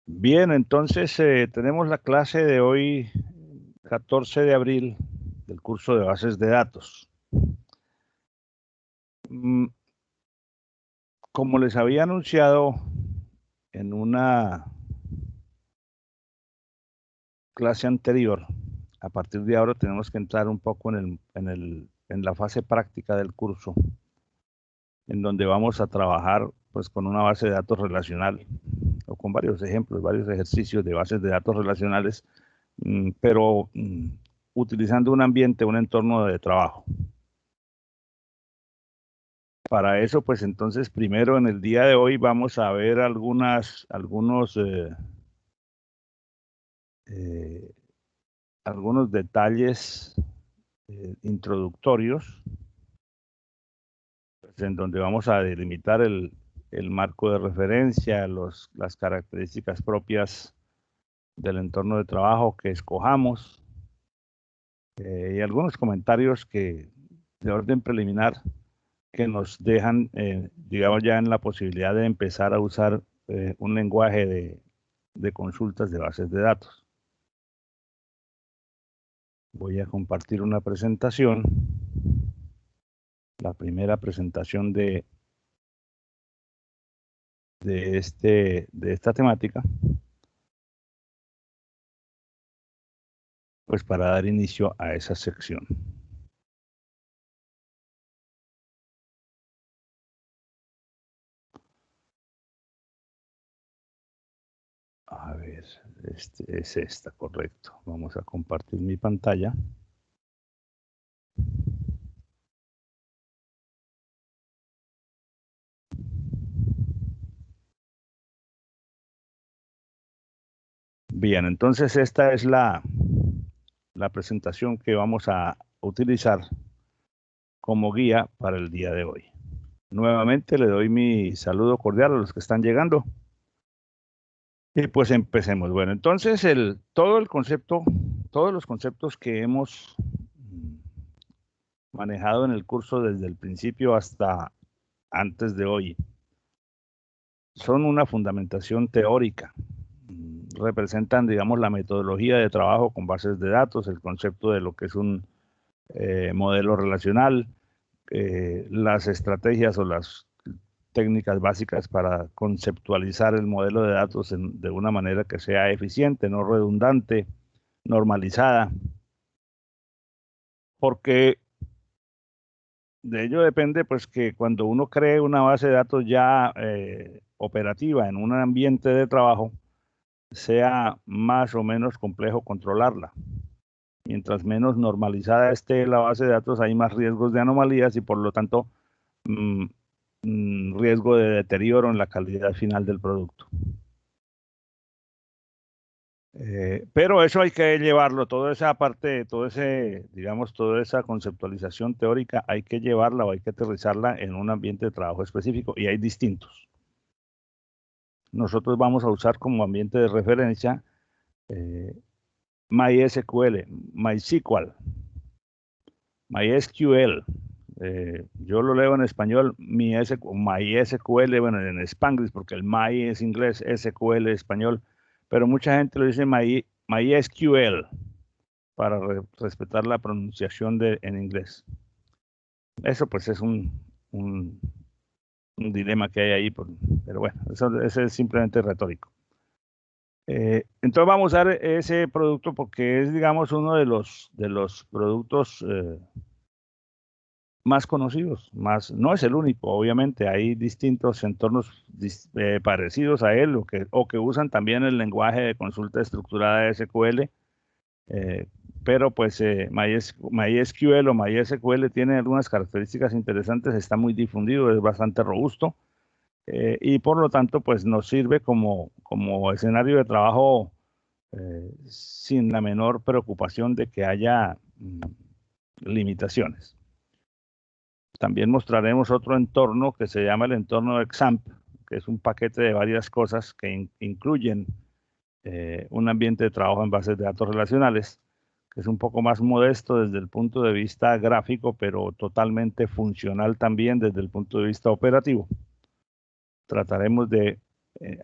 Bien, entonces tenemos la clase de hoy, 14 de abril, del curso de bases de datos. Como les había anunciado en una clase anterior, a partir de ahora tenemos que entrar un poco en la fase práctica del curso, en donde vamos a trabajar pues con una base de datos relacional o con varios ejemplos, varios ejercicios de bases de datos relacionales, pero utilizando un ambiente, un entorno de trabajo. Para eso, pues entonces, primero en el día de hoy vamos a ver algunos detalles introductorios, pues, en donde vamos a delimitar el marco de referencia, las características propias del entorno de trabajo que escojamos, y algunos comentarios de orden preliminar que nos dejan, digamos, ya en la posibilidad de empezar a usar un lenguaje de consultas de bases de datos. Voy a compartir una presentación, la primera presentación de esta temática, pues para dar inicio a esa sección. A ver, es esta, correcto. Vamos a compartir mi pantalla. Bien, entonces esta es la presentación que vamos a utilizar como guía para el día de hoy. Nuevamente le doy mi saludo cordial a los que están llegando. Y pues empecemos. Bueno, entonces todos los conceptos que hemos manejado en el curso desde el principio hasta antes de hoy son una fundamentación teórica. Representan, digamos, la metodología de trabajo con bases de datos, el concepto de lo que es un modelo relacional, las estrategias o las técnicas básicas para conceptualizar el modelo de datos de una manera que sea eficiente, no redundante, normalizada, porque de ello depende pues que cuando uno cree una base de datos ya operativa en un ambiente de trabajo, sea más o menos complejo controlarla. Mientras menos normalizada esté la base de datos, hay más riesgos de anomalías y por lo tanto riesgo de deterioro en la calidad final del producto. Pero eso hay que llevarlo, toda esa parte, digamos, toda esa conceptualización teórica hay que llevarla o hay que aterrizarla en un ambiente de trabajo específico y hay distintos. Nosotros vamos a usar como ambiente de referencia MySQL, MySQL. Yo lo leo en español, MySQL, bueno, en Spanglish, porque el My es inglés, SQL es español, pero mucha gente lo dice MySQL para respetar la pronunciación en inglés. Eso pues es un dilema que hay ahí, pero bueno, eso es simplemente retórico. Entonces vamos a usar ese producto porque es, digamos, uno de los productos más conocidos, no es el único, obviamente, hay distintos entornos parecidos a él o que usan también el lenguaje de consulta estructurada SQL, pero pues MySQL o MySQL tiene algunas características interesantes, está muy difundido, es bastante robusto y por lo tanto pues nos sirve como escenario de trabajo sin la menor preocupación de que haya limitaciones. También mostraremos otro entorno que se llama el entorno XAMPP, que es un paquete de varias cosas que incluyen un ambiente de trabajo en bases de datos relacionales, que es un poco más modesto desde el punto de vista gráfico, pero totalmente funcional también desde el punto de vista operativo. Trataremos de,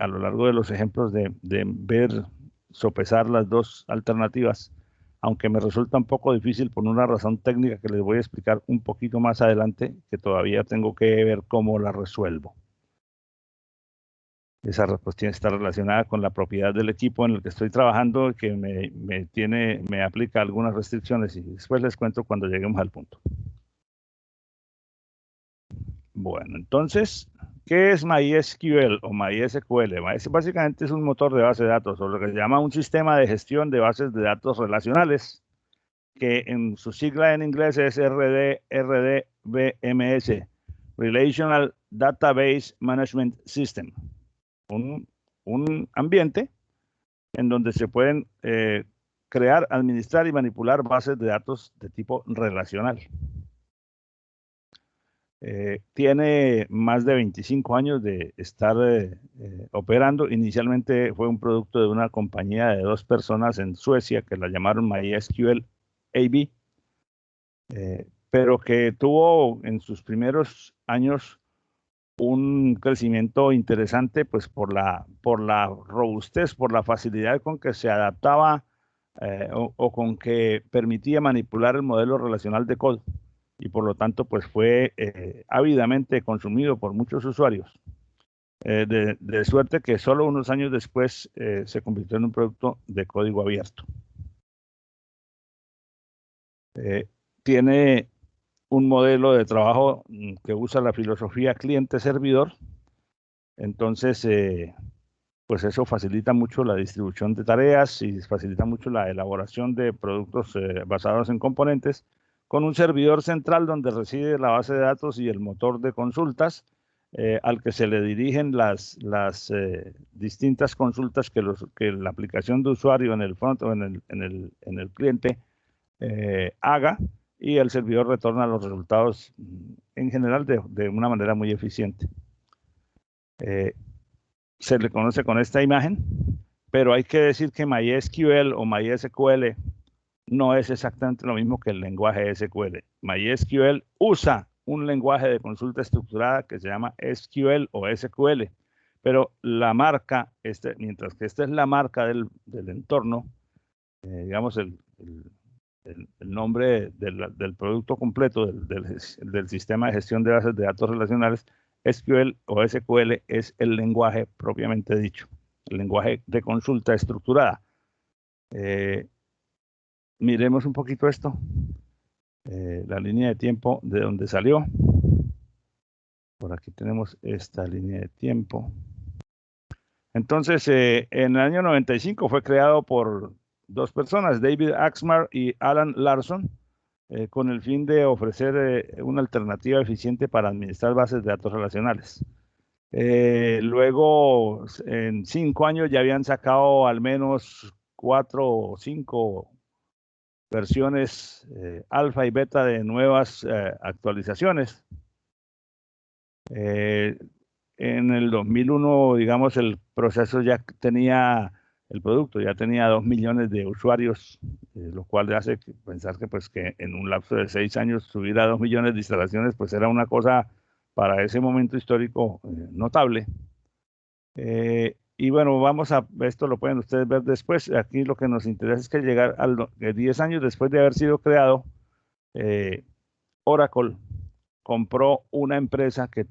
a lo largo de los ejemplos, de ver, sopesar las dos alternativas, aunque me resulta un poco difícil por una razón técnica que les voy a explicar un poquito más adelante, que todavía tengo que ver cómo la resuelvo. Esa respuesta está relacionada con la propiedad del equipo en el que estoy trabajando, que me aplica algunas restricciones, y después les cuento cuando lleguemos al punto. Bueno, entonces, ¿qué es MySQL o MySQL? Básicamente es un motor de base de datos, o lo que se llama un sistema de gestión de bases de datos relacionales, que en su sigla en inglés es RDBMS, Relational Database Management System. Un ambiente en donde se pueden crear, administrar y manipular bases de datos de tipo relacional. Tiene más de 25 años de estar operando. Inicialmente fue un producto de una compañía de 2 personas en Suecia que la llamaron MySQL AB, pero que tuvo en sus primeros años un crecimiento interesante, pues por la robustez, por la facilidad con que se adaptaba o con que permitía manipular el modelo relacional de código, y por lo tanto pues fue ávidamente consumido por muchos usuarios, de suerte que solo unos años después se convirtió en un producto de código abierto. Tiene un modelo de trabajo que usa la filosofía cliente-servidor. Entonces, pues eso facilita mucho la distribución de tareas y facilita mucho la elaboración de productos basados en componentes, con un servidor central donde reside la base de datos y el motor de consultas, al que se le dirigen las distintas consultas que la aplicación de usuario en el front o en el cliente haga, y el servidor retorna los resultados en general de una manera muy eficiente. Se le conoce con esta imagen, pero hay que decir que MySQL o MySQL no es exactamente lo mismo que el lenguaje SQL. MySQL usa un lenguaje de consulta estructurada que se llama SQL o SQL, pero la marca, mientras que esta es la marca del entorno, digamos el nombre del producto completo del sistema de gestión de bases de datos relacionales, SQL o SQL es el lenguaje propiamente dicho, el lenguaje de consulta estructurada. Miremos un poquito esto, la línea de tiempo de donde salió. Por aquí tenemos esta línea de tiempo. Entonces, en el año 95 fue creado por 2 personas, David Axmar y Alan Larson, con el fin de ofrecer una alternativa eficiente para administrar bases de datos relacionales. Luego, en 5 años ya habían sacado al menos 4 o 5 versiones alfa y beta de nuevas actualizaciones. En el 2001, digamos, el proceso ya tenía, el producto ya tenía 2 millones de usuarios, lo cual hace pensar que, pues, que en un lapso de 6 años subir a 2 millones de instalaciones, pues era una cosa para ese momento histórico notable. Y bueno, esto lo pueden ustedes ver después. Aquí lo que nos interesa es que llegar a 10 años después de haber sido creado, Oracle compró una empresa que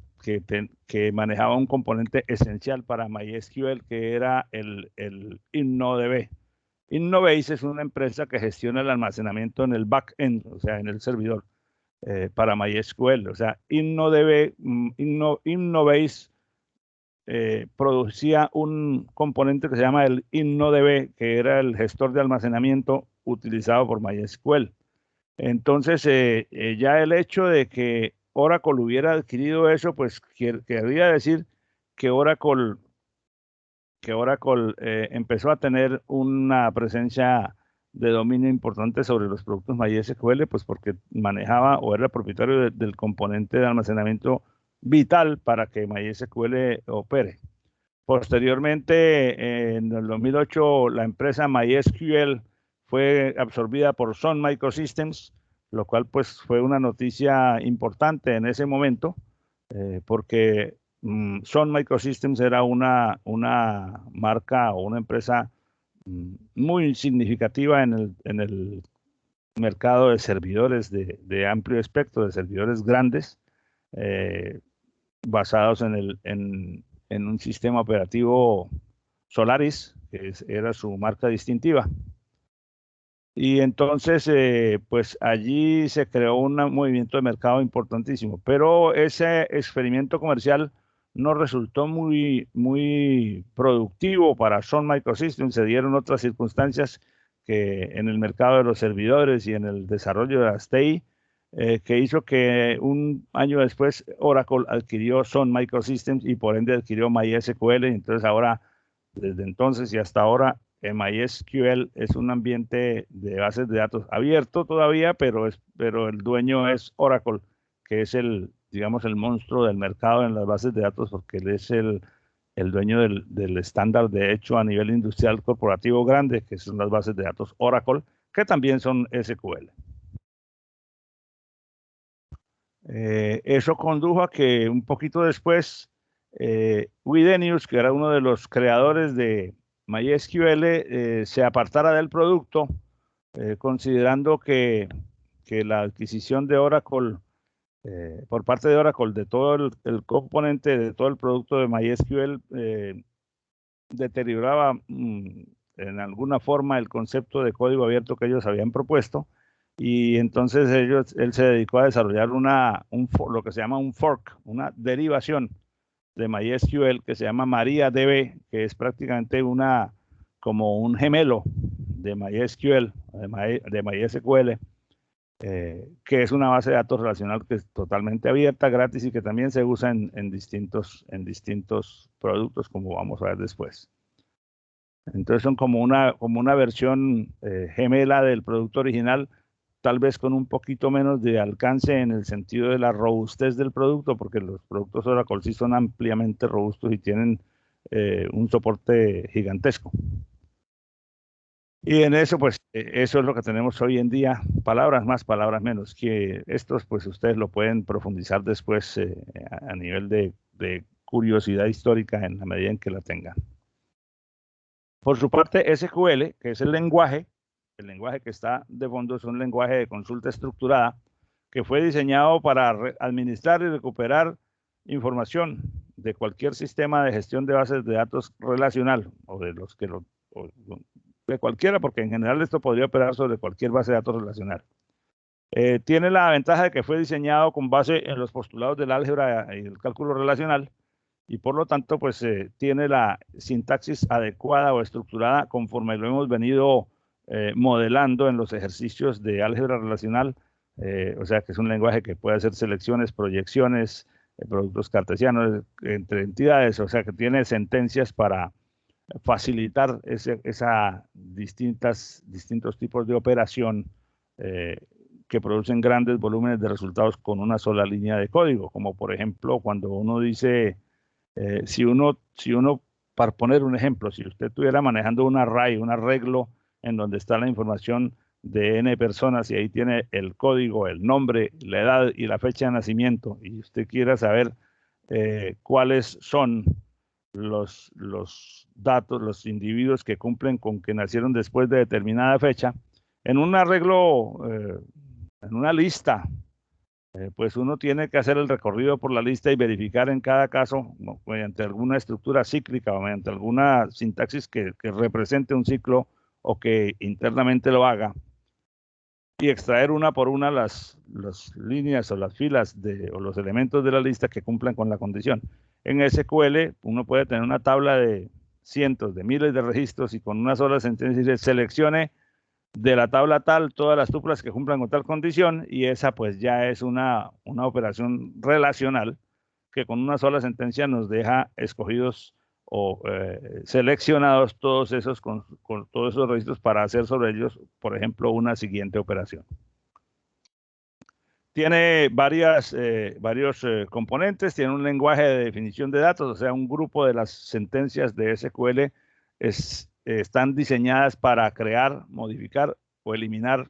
manejaba un componente esencial para MySQL, que era el InnoDB. InnoBase es una empresa que gestiona el almacenamiento en el backend, o sea, en el servidor, para MySQL. O sea, InnoBase producía un componente que se llama el InnoDB, que era el gestor de almacenamiento utilizado por MySQL. Entonces, ya el hecho de que Oracle hubiera adquirido eso, pues querría decir que Oracle empezó a tener una presencia de dominio importante sobre los productos MySQL, pues porque manejaba o era propietario del componente de almacenamiento vital para que MySQL opere. Posteriormente, en el 2008, la empresa MySQL fue absorbida por Sun Microsystems, lo cual pues fue una noticia importante en ese momento, porque Sun Microsystems era una marca o una empresa muy significativa en el mercado de servidores de amplio espectro, de servidores grandes, basados en un sistema operativo Solaris, que era su marca distintiva. Y entonces, pues allí se creó un movimiento de mercado importantísimo, pero ese experimento comercial no resultó muy productivo para Sun Microsystems. Se dieron otras circunstancias que en el mercado de los servidores y en el desarrollo de las TI, que hizo que un año después Oracle adquirió Sun Microsystems y por ende adquirió MySQL. Entonces ahora, desde entonces y hasta ahora, MySQL es un ambiente de bases de datos abierto todavía, pero el dueño es Oracle, que es digamos, el monstruo del mercado en las bases de datos, porque él es el dueño del estándar de hecho a nivel industrial corporativo grande, que son las bases de datos Oracle, que también son SQL. Eso condujo a que un poquito después, Widenius, que era uno de los creadores de MySQL, se apartara del producto, considerando que la adquisición de Oracle, por parte de Oracle, de todo el componente, de todo el producto de MySQL, deterioraba en alguna forma el concepto de código abierto que ellos habían propuesto. Y entonces él se dedicó a desarrollar lo que se llama un fork, una derivación de MySQL que se llama MariaDB, que es prácticamente como un gemelo de MySQL, de MySQL, que es una base de datos relacional que es totalmente abierta, gratis y que también se usa en distintos productos, como vamos a ver después. Entonces son como una versión gemela del producto original, tal vez con un poquito menos de alcance en el sentido de la robustez del producto, porque los productos Oracle sí son ampliamente robustos y tienen un soporte gigantesco. Y en eso, pues, eso es lo que tenemos hoy en día, palabras más, palabras menos, que estos, pues, ustedes lo pueden profundizar después a nivel de curiosidad histórica en la medida en que la tengan. Por su parte, SQL, que es el lenguaje que está de fondo, es un lenguaje de consulta estructurada que fue diseñado para administrar y recuperar información de cualquier sistema de gestión de bases de datos relacional o de los que de cualquiera, porque en general esto podría operar sobre cualquier base de datos relacional. Tiene la ventaja de que fue diseñado con base en los postulados del álgebra y el cálculo relacional, y por lo tanto, pues tiene la sintaxis adecuada o estructurada conforme lo hemos venido modelando en los ejercicios de álgebra relacional, o sea que es un lenguaje que puede hacer selecciones, proyecciones, productos cartesianos entre entidades, o sea que tiene sentencias para facilitar distintos tipos de operación que producen grandes volúmenes de resultados con una sola línea de código, como por ejemplo cuando uno dice, si uno, para poner un ejemplo, si usted estuviera manejando un array, un arreglo en donde está la información de n personas y ahí tiene el código, el nombre, la edad y la fecha de nacimiento, y usted quiera saber cuáles son los datos, los individuos que cumplen con que nacieron después de determinada fecha, en un arreglo, en una lista, pues uno tiene que hacer el recorrido por la lista y verificar en cada caso, mediante alguna estructura cíclica o mediante alguna sintaxis que represente un ciclo o que internamente lo haga, y extraer una por una las líneas o las filas o los elementos de la lista que cumplan con la condición. En SQL uno puede tener una tabla de cientos, de miles de registros y con una sola sentencia dice seleccione de la tabla tal todas las tuplas que cumplan con tal condición, y esa pues ya es una operación relacional que con una sola sentencia nos deja escogidos o seleccionados todos esos con todos esos registros para hacer sobre ellos, por ejemplo, una siguiente operación. Tiene varios componentes, tiene un lenguaje de definición de datos, o sea, un grupo de las sentencias de SQL es están diseñadas para crear, modificar o eliminar.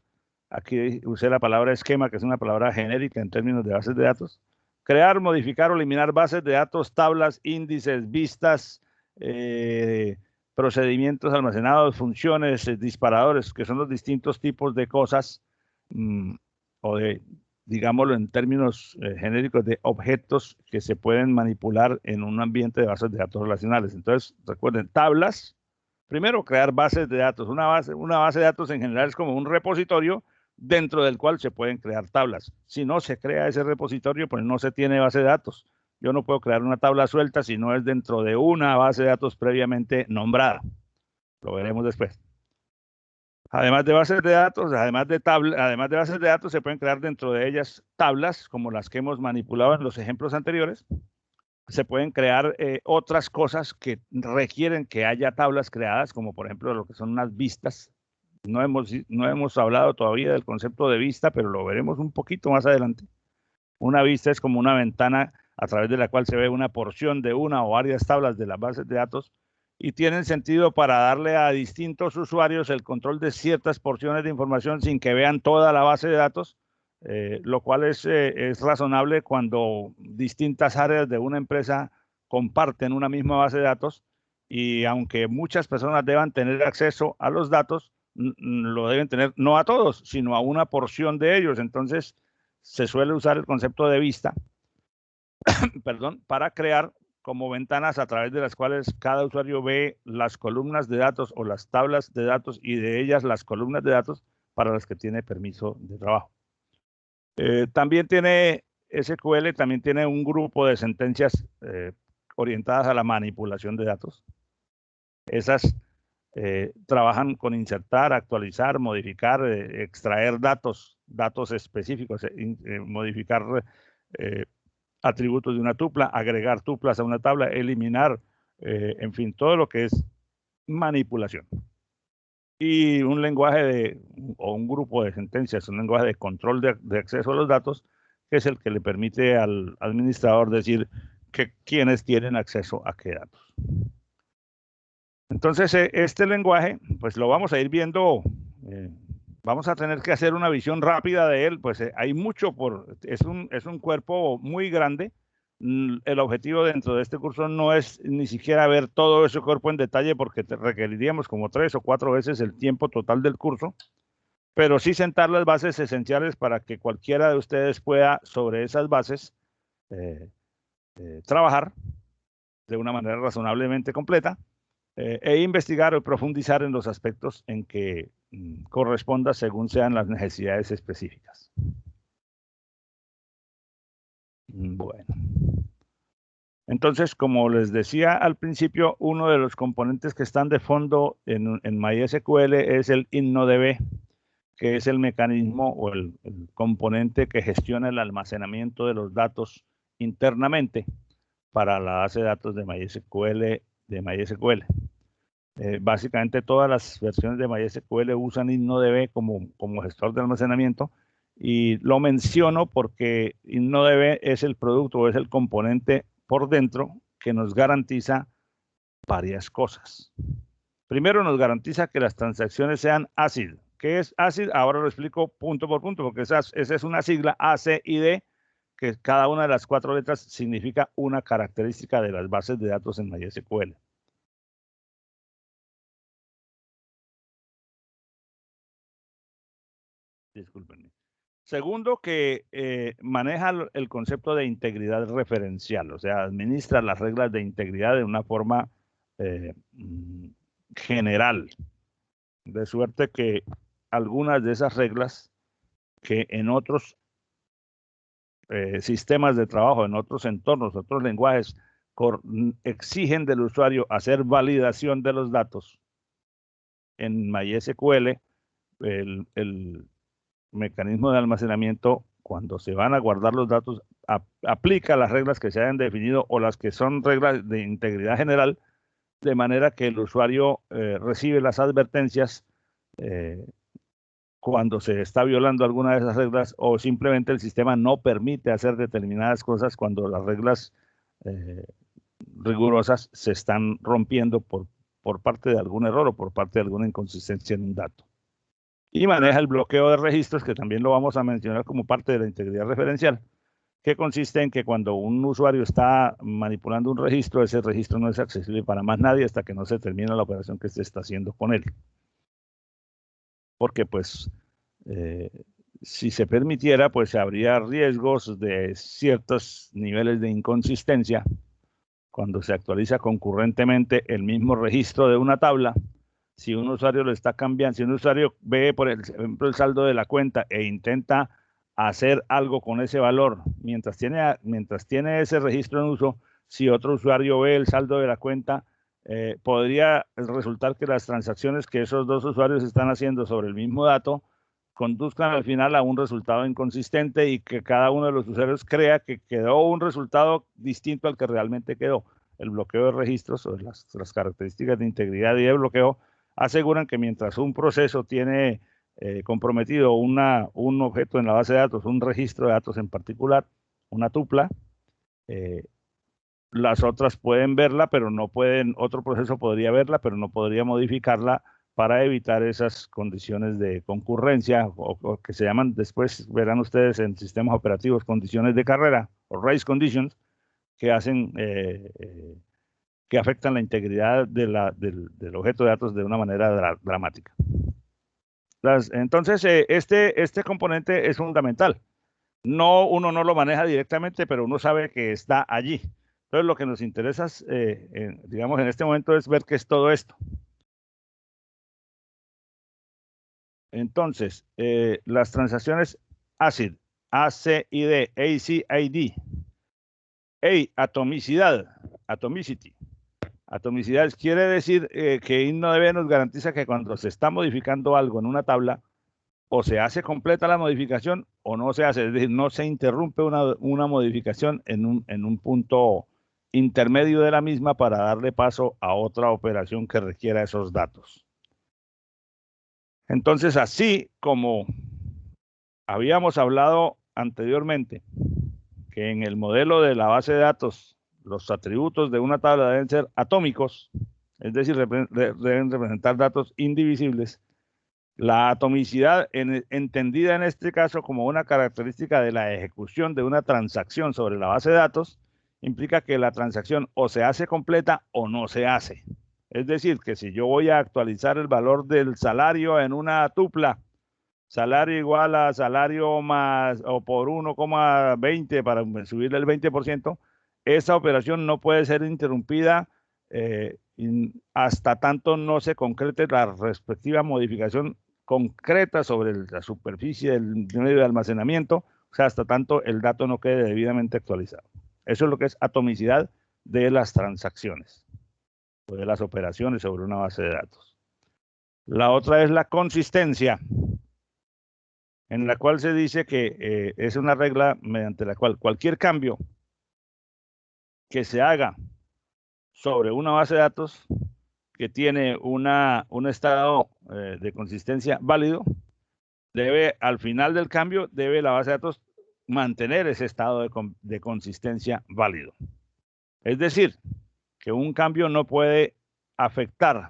Aquí usé la palabra esquema, que es una palabra genérica en términos de bases de datos. Crear, modificar o eliminar bases de datos, tablas, índices, vistas, procedimientos almacenados, funciones, disparadores, que son los distintos tipos de cosas, o de, digámoslo en términos genéricos, de objetos que se pueden manipular en un ambiente de bases de datos relacionales. Entonces, recuerden, tablas. Primero, crear bases de datos. Una base de datos en general es como un repositorio dentro del cual se pueden crear tablas. Si no se crea ese repositorio, pues no se tiene base de datos. Yo no puedo crear una tabla suelta si no es dentro de una base de datos previamente nombrada. Lo veremos después. Además de bases de datos, además de bases de datos, se pueden crear dentro de ellas tablas, como las que hemos manipulado en los ejemplos anteriores. Se pueden crear otras cosas que requieren que haya tablas creadas, como por ejemplo lo que son unas vistas. No hemos hablado todavía del concepto de vista, pero lo veremos un poquito más adelante. Una vista es como una ventana a través de la cual se ve una porción de una o varias tablas de las bases de datos y tienen sentido para darle a distintos usuarios el control de ciertas porciones de información sin que vean toda la base de datos, lo cual es razonable cuando distintas áreas de una empresa comparten una misma base de datos y aunque muchas personas deban tener acceso a los datos, lo deben tener no a todos, sino a una porción de ellos. Entonces, se suele usar el concepto de vista, perdón, para crear como ventanas a través de las cuales cada usuario ve las columnas de datos o las tablas de datos y de ellas las columnas de datos para las que tiene permiso de trabajo. También tiene SQL, también tiene un grupo de sentencias orientadas a la manipulación de datos. Esas trabajan con insertar, actualizar, modificar, extraer datos específicos, modificar atributos de una tupla, agregar tuplas a una tabla, eliminar, en fin, todo lo que es manipulación. Y un lenguaje o un grupo de sentencias, un lenguaje de control de acceso a los datos, que es el que le permite al administrador decir quiénes tienen acceso a qué datos. Entonces, este lenguaje, pues lo vamos a ir viendo, vamos a tener que hacer una visión rápida de él, pues hay mucho es un cuerpo muy grande. El objetivo dentro de este curso no es ni siquiera ver todo ese cuerpo en detalle porque requeriríamos como 3 o 4 veces el tiempo total del curso, pero sí sentar las bases esenciales para que cualquiera de ustedes pueda sobre esas bases trabajar de una manera razonablemente completa. E investigar o profundizar en los aspectos en que corresponda según sean las necesidades específicas. Bueno. Entonces, como les decía al principio, uno de los componentes que están de fondo en MySQL es el InnoDB, que es el mecanismo o el componente que gestiona el almacenamiento de los datos internamente para la base de datos de MySQL. Básicamente todas las versiones de MySQL usan InnoDB como gestor de almacenamiento y lo menciono porque InnoDB es el producto o es el componente por dentro que nos garantiza varias cosas. Primero nos garantiza que las transacciones sean ACID. ¿Qué es ACID? Ahora lo explico punto por punto porque esa es una sigla ACID que cada una de las 4 letras significa una característica de las bases de datos en MySQL. Discúlpenme. Segundo, que maneja el concepto de integridad referencial, o sea, administra las reglas de integridad de una forma general, de suerte que algunas de esas reglas que en otros sistemas de trabajo, en otros entornos, otros lenguajes, exigen del usuario hacer validación de los datos, en MySQL el mecanismo de almacenamiento, cuando se van a guardar los datos, aplica las reglas que se hayan definido o las que son reglas de integridad general, de manera que el usuario recibe las advertencias cuando se está violando alguna de esas reglas o simplemente el sistema no permite hacer determinadas cosas cuando las reglas rigurosas se están rompiendo por por parte de algún error o por parte de alguna inconsistencia en un dato. Y maneja el bloqueo de registros, que también lo vamos a mencionar como parte de la integridad referencial, que consiste en que cuando un usuario está manipulando un registro, ese registro no es accesible para más nadie hasta que no se termine la operación que se está haciendo con él. Porque pues si se permitiera, pues habría riesgos de ciertos niveles de inconsistencia cuando se actualiza concurrentemente el mismo registro de una tabla. Si un usuario lo está cambiando, si un usuario ve, por ejemplo, el saldo de la cuenta e intenta hacer algo con ese valor mientras tiene ese registro en uso, si otro usuario ve el saldo de la cuenta, podría resultar que las transacciones que esos dos usuarios están haciendo sobre el mismo dato conduzcan al final a un resultado inconsistente y que cada uno de los usuarios crea que quedó un resultado distinto al que realmente quedó. El bloqueo de registros o las características de integridad y de bloqueo aseguran que mientras un proceso tiene comprometido un objeto en la base de datos, un registro de datos en particular, una tupla, las otras pueden verla, pero no pueden, otro proceso podría verla, pero no podría modificarla para evitar esas condiciones de concurrencia o que se llaman, después verán ustedes en sistemas operativos, condiciones de carrera o race conditions, que hacen que afectan la integridad del objeto de datos de una manera dramática. Entonces, este componente es fundamental. Uno no lo maneja directamente, pero uno sabe que está allí. Entonces, lo que nos interesa, digamos, en este momento es ver qué es todo esto. Entonces, las transacciones ACID, ACID, ACID, atomicidad, atomicity. Atomicidad quiere decir que INNODB nos garantiza que cuando se está modificando algo en una tabla, o se hace completa la modificación o no se hace, es decir, no se interrumpe una modificación en un punto intermedio de la misma para darle paso a otra operación que requiera esos datos. Entonces, así como habíamos hablado anteriormente, que en el modelo de la base de datos, los atributos de una tabla deben ser atómicos, es decir, deben representar datos indivisibles. La atomicidad, entendida en este caso como una característica de la ejecución de una transacción sobre la base de datos, implica que la transacción o se hace completa o no se hace. Es decir, que si yo voy a actualizar el valor del salario en una tupla, salario igual a salario más o por 1,20 para subirle el 20%, esa operación no puede ser interrumpida hasta tanto no se concrete la respectiva modificación concreta sobre la superficie del medio de almacenamiento, o sea, hasta tanto el dato no quede debidamente actualizado. Eso es lo que es atomicidad de las transacciones o de las operaciones sobre una base de datos. La otra es la consistencia, en la cual se dice que es una regla mediante la cual cualquier cambio que se haga sobre una base de datos que tiene un estado de consistencia válido, al final del cambio, debe la base de datos mantener ese estado de consistencia válido. Es decir, que un cambio no puede afectar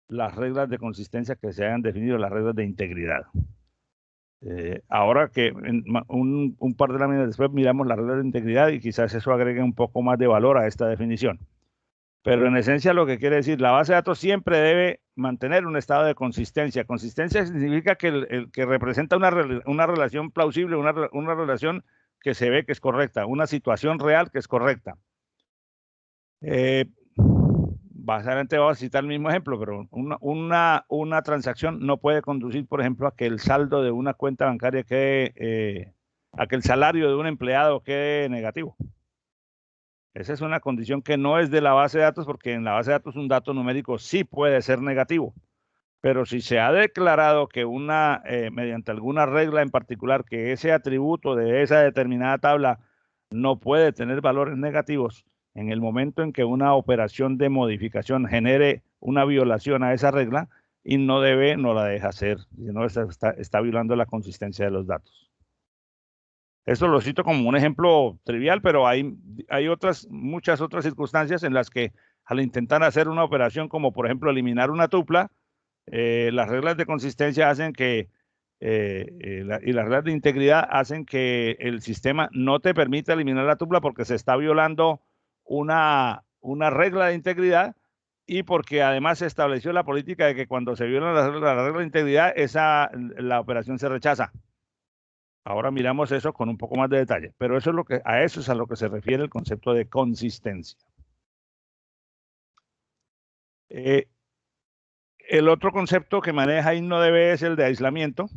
las reglas de consistencia que se hayan definido, las reglas de integridad. Ahora que un par de láminas después miramos las reglas de integridad y quizás eso agregue un poco más de valor a esta definición. Pero en esencia lo que quiere decir, la base de datos siempre debe mantener un estado de consistencia. Consistencia significa que que representa una relación plausible, una relación que se ve que es correcta, una situación real que es correcta. Básicamente vamos a citar el mismo ejemplo, pero una transacción no puede conducir, por ejemplo, a que el saldo de una cuenta bancaria quede, a que el salario de un empleado quede negativo. Esa es una condición que no es de la base de datos, porque en la base de datos un dato numérico sí puede ser negativo. Pero si se ha declarado que mediante alguna regla en particular, que ese atributo de esa determinada tabla no puede tener valores negativos, en el momento en que una operación de modificación genere una violación a esa regla, y no la deja hacer, sino está violando la consistencia de los datos. Esto lo cito como un ejemplo trivial, pero hay muchas otras circunstancias en las que al intentar hacer una operación como, por ejemplo, eliminar una tupla, las reglas de consistencia hacen que, y las reglas de integridad hacen que el sistema no te permita eliminar la tupla porque se está violando una regla de integridad y porque además se estableció la política de que cuando se viola la regla de integridad, la operación se rechaza. Ahora miramos eso con un poco más de detalle, pero eso es a eso es a lo que se refiere el concepto de consistencia. El otro concepto que maneja INNODB es el de aislamiento,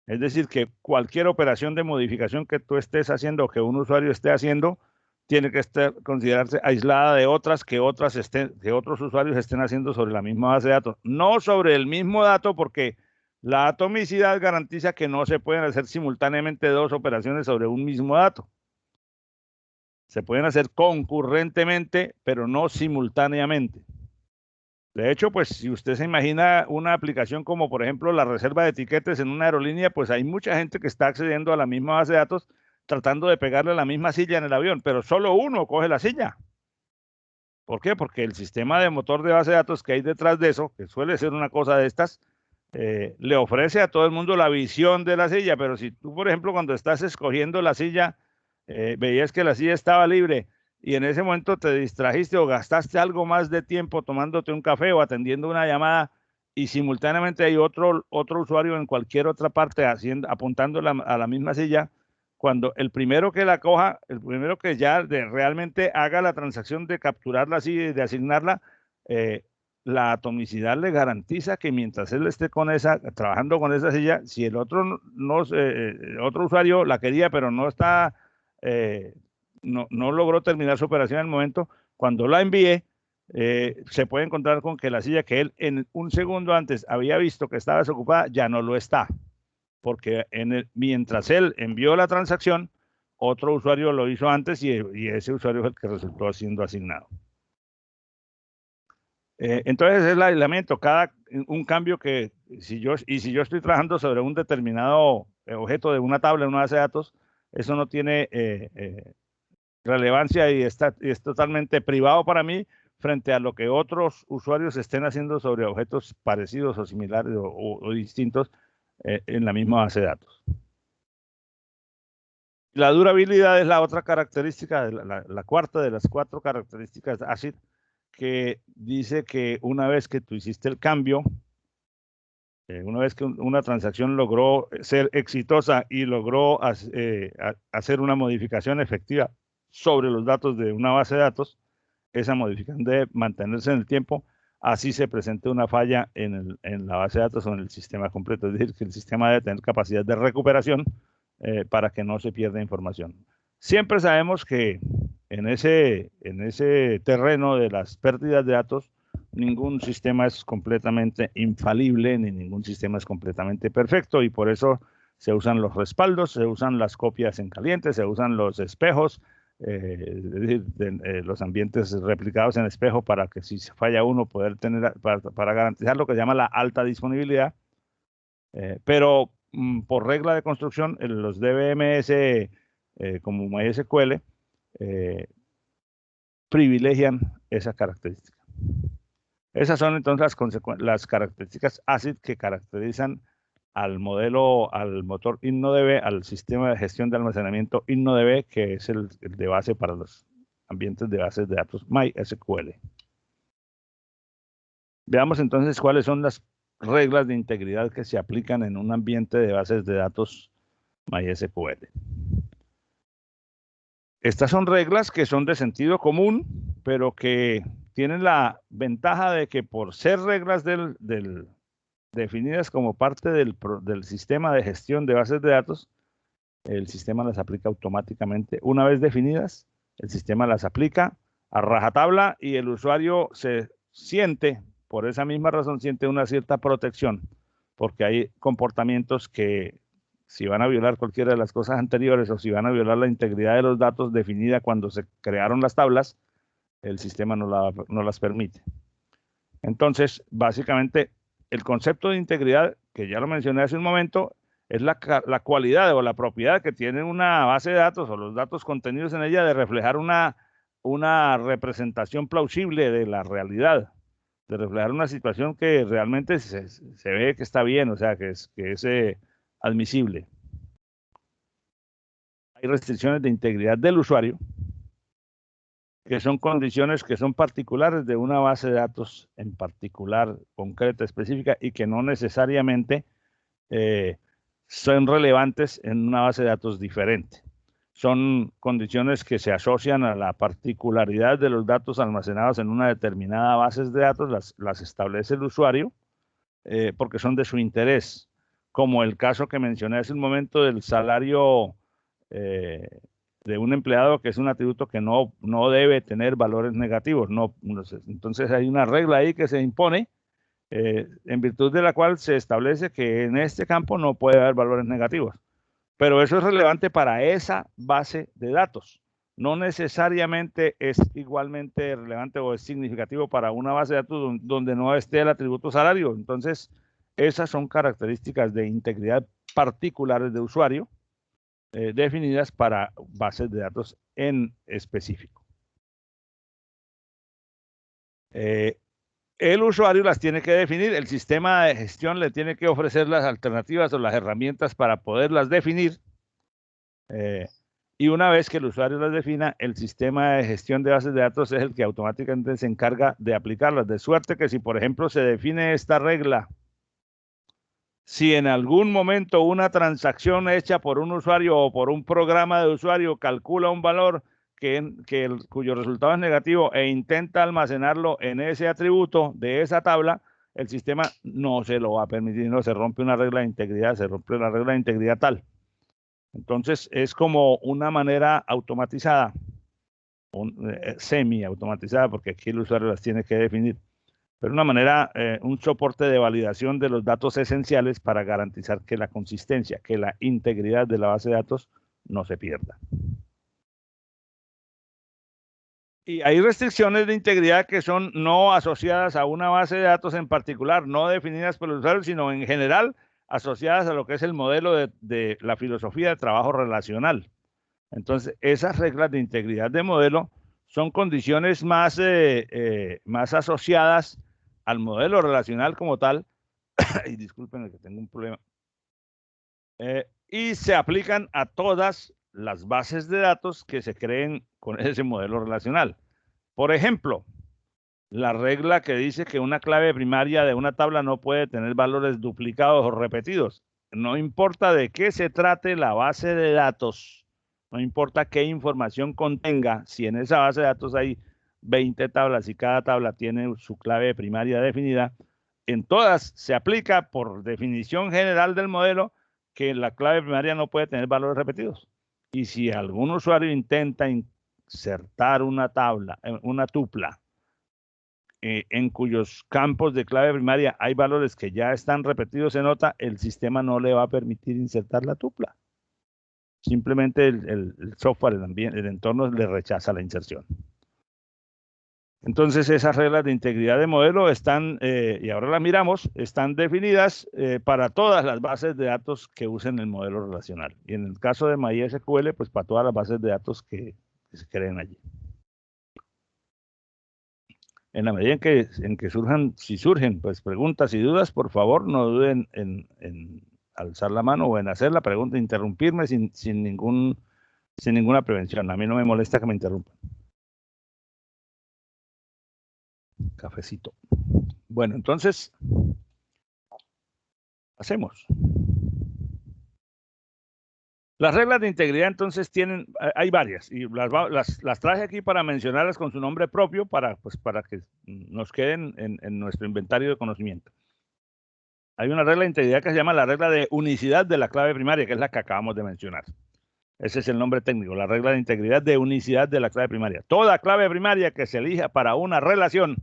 es decir, que cualquier operación de modificación que tú estés haciendo o que un usuario esté haciendo tiene que considerarse aislada de otras que otros usuarios estén haciendo sobre la misma base de datos, no sobre el mismo dato, porque la atomicidad garantiza que no se pueden hacer simultáneamente dos operaciones sobre un mismo dato. Se pueden hacer concurrentemente, pero no simultáneamente. De hecho, pues si usted se imagina una aplicación como, por ejemplo, la reserva de etiquetes en una aerolínea, pues hay mucha gente que está accediendo a la misma base de datos tratando de pegarle la misma silla en el avión, pero solo uno coge la silla. ¿Por qué? Porque el sistema de motor de base de datos que hay detrás de eso, que suele ser una cosa de estas, le ofrece a todo el mundo la visión de la silla, pero si tú, por ejemplo, cuando estás escogiendo la silla, veías que la silla estaba libre y en ese momento te distrajiste o gastaste algo más de tiempo tomándote un café o atendiendo una llamada y simultáneamente hay otro usuario en cualquier otra parte apuntando a la misma silla, cuando el primero que la coja, el primero que ya realmente haga la transacción de capturar la silla y de asignarla, la atomicidad le garantiza que mientras él esté trabajando con esa silla, si el otro otro usuario la quería, pero no está, no logró terminar su operación en el momento, cuando la envíe, se puede encontrar con que la silla que él en un segundo antes había visto que estaba desocupada, ya no lo está. Porque mientras él envió la transacción, otro usuario lo hizo antes y ese usuario es el que resultó siendo asignado. Entonces es el aislamiento, un cambio que si yo estoy trabajando sobre un determinado objeto de una tabla en una base de datos, eso no tiene relevancia y es totalmente privado para mí frente a lo que otros usuarios estén haciendo sobre objetos parecidos o similares o distintos en la misma base de datos. La durabilidad es la otra característica, la cuarta de las 4 características de ACID, que dice que una vez que tú hiciste el cambio, una vez que una transacción logró ser exitosa y logró hacer una modificación efectiva sobre los datos de una base de datos, esa modificación debe mantenerse en el tiempo, así se presente una falla en la base de datos o en el sistema completo. Es decir, que el sistema debe tener capacidad de recuperación para que no se pierda información. Siempre sabemos que en ese terreno de las pérdidas de datos, ningún sistema es completamente infalible, ni ningún sistema es completamente perfecto, y por eso se usan los respaldos, se usan las copias en caliente, se usan los espejos, es decir, los ambientes replicados en espejo para que si falla uno poder tener, para garantizar lo que se llama la alta disponibilidad, pero por regla de construcción, los DBMS como MySQL privilegian esa característica. Esas son entonces las características ACID que caracterizan al motor InnoDB, al sistema de gestión de almacenamiento InnoDB, que es el de base para los ambientes de bases de datos MySQL. Veamos entonces cuáles son las reglas de integridad que se aplican en un ambiente de bases de datos MySQL. Estas son reglas que son de sentido común, pero que tienen la ventaja de que por ser reglas definidas como parte del sistema de gestión de bases de datos, el sistema las aplica automáticamente. Una vez definidas, el sistema las aplica a rajatabla y el usuario se siente, por esa misma razón, siente una cierta protección, porque hay comportamientos que si van a violar cualquiera de las cosas anteriores o si van a violar la integridad de los datos definida cuando se crearon las tablas, el sistema no las permite. Entonces, básicamente, el concepto de integridad, que ya lo mencioné hace un momento, es la cualidad o la propiedad que tiene una base de datos o los datos contenidos en ella de reflejar una una representación plausible de la realidad, de reflejar una situación que realmente se ve que está bien, o sea, que es admisible. Hay restricciones de integridad del usuario, que son condiciones que son particulares de una base de datos en particular, concreta, específica, y que no necesariamente son relevantes en una base de datos diferente. Son condiciones que se asocian a la particularidad de los datos almacenados en una determinada base de datos, las establece el usuario porque son de su interés, como el caso que mencioné hace un momento del salario de un empleado, que es un atributo que no debe tener valores negativos. Entonces hay una regla ahí que se impone, en virtud de la cual se establece que en este campo no puede haber valores negativos. Pero eso es relevante para esa base de datos. No necesariamente es igualmente relevante o es significativo para una base de datos donde no esté el atributo salario. Entonces, esas son características de integridad particulares de usuario definidas para bases de datos en específico. El usuario las tiene que definir, el sistema de gestión le tiene que ofrecer las alternativas o las herramientas para poderlas definir. Y una vez que el usuario las defina, el sistema de gestión de bases de datos es el que automáticamente se encarga de aplicarlas. De suerte que si, por ejemplo, se define esta regla, si en algún momento una transacción hecha por un usuario o por un programa de usuario calcula un valor cuyo resultado es negativo e intenta almacenarlo en ese atributo de esa tabla, el sistema no se lo va a permitir, no se rompe una regla de integridad, se rompe la regla de integridad tal. Entonces es como una manera automatizada, semi-automatizada, porque aquí el usuario las tiene que definir, pero una manera, un soporte de validación de los datos esenciales para garantizar que la consistencia, que la integridad de la base de datos no se pierda. Y hay restricciones de integridad que son no asociadas a una base de datos en particular, no definidas por el usuario, sino en general asociadas a lo que es el modelo de la filosofía de trabajo relacional. Entonces, esas reglas de integridad de modelo son condiciones más asociadas al modelo relacional como tal, y disculpen que tengo un problema, y se aplican a todas las bases de datos que se creen con ese modelo relacional. Por ejemplo, la regla que dice que una clave primaria de una tabla no puede tener valores duplicados o repetidos. No importa de qué se trate la base de datos, no importa qué información contenga, si en esa base de datos hay 20 tablas y cada tabla tiene su clave primaria definida, en todas se aplica por definición general del modelo que la clave primaria no puede tener valores repetidos. Y si algún usuario intenta insertar una tabla, una tupla, en cuyos campos de clave primaria hay valores que ya están repetidos en nota, el sistema no le va a permitir insertar la tupla. Simplemente el software, el entorno le rechaza la inserción. Entonces esas reglas de integridad de modelo están, y ahora las miramos, están definidas para todas las bases de datos que usen el modelo relacional. Y en el caso de MySQL, pues para todas las bases de datos que se creen allí. En la medida en que surjan, si surgen pues preguntas y dudas, por favor no duden en alzar la mano o en hacer la pregunta, interrumpirme sin ninguna prevención. A mí no me molesta que me interrumpan. Cafecito. Bueno, entonces, hacemos. Las reglas de integridad entonces hay varias, y las traje aquí para mencionarlas con su nombre propio para que nos queden en nuestro inventario de conocimiento. Hay una regla de integridad que se llama la regla de unicidad de la clave primaria, que es la que acabamos de mencionar. Ese es el nombre técnico, la regla de integridad de unicidad de la clave primaria. Toda clave primaria que se elija para una relación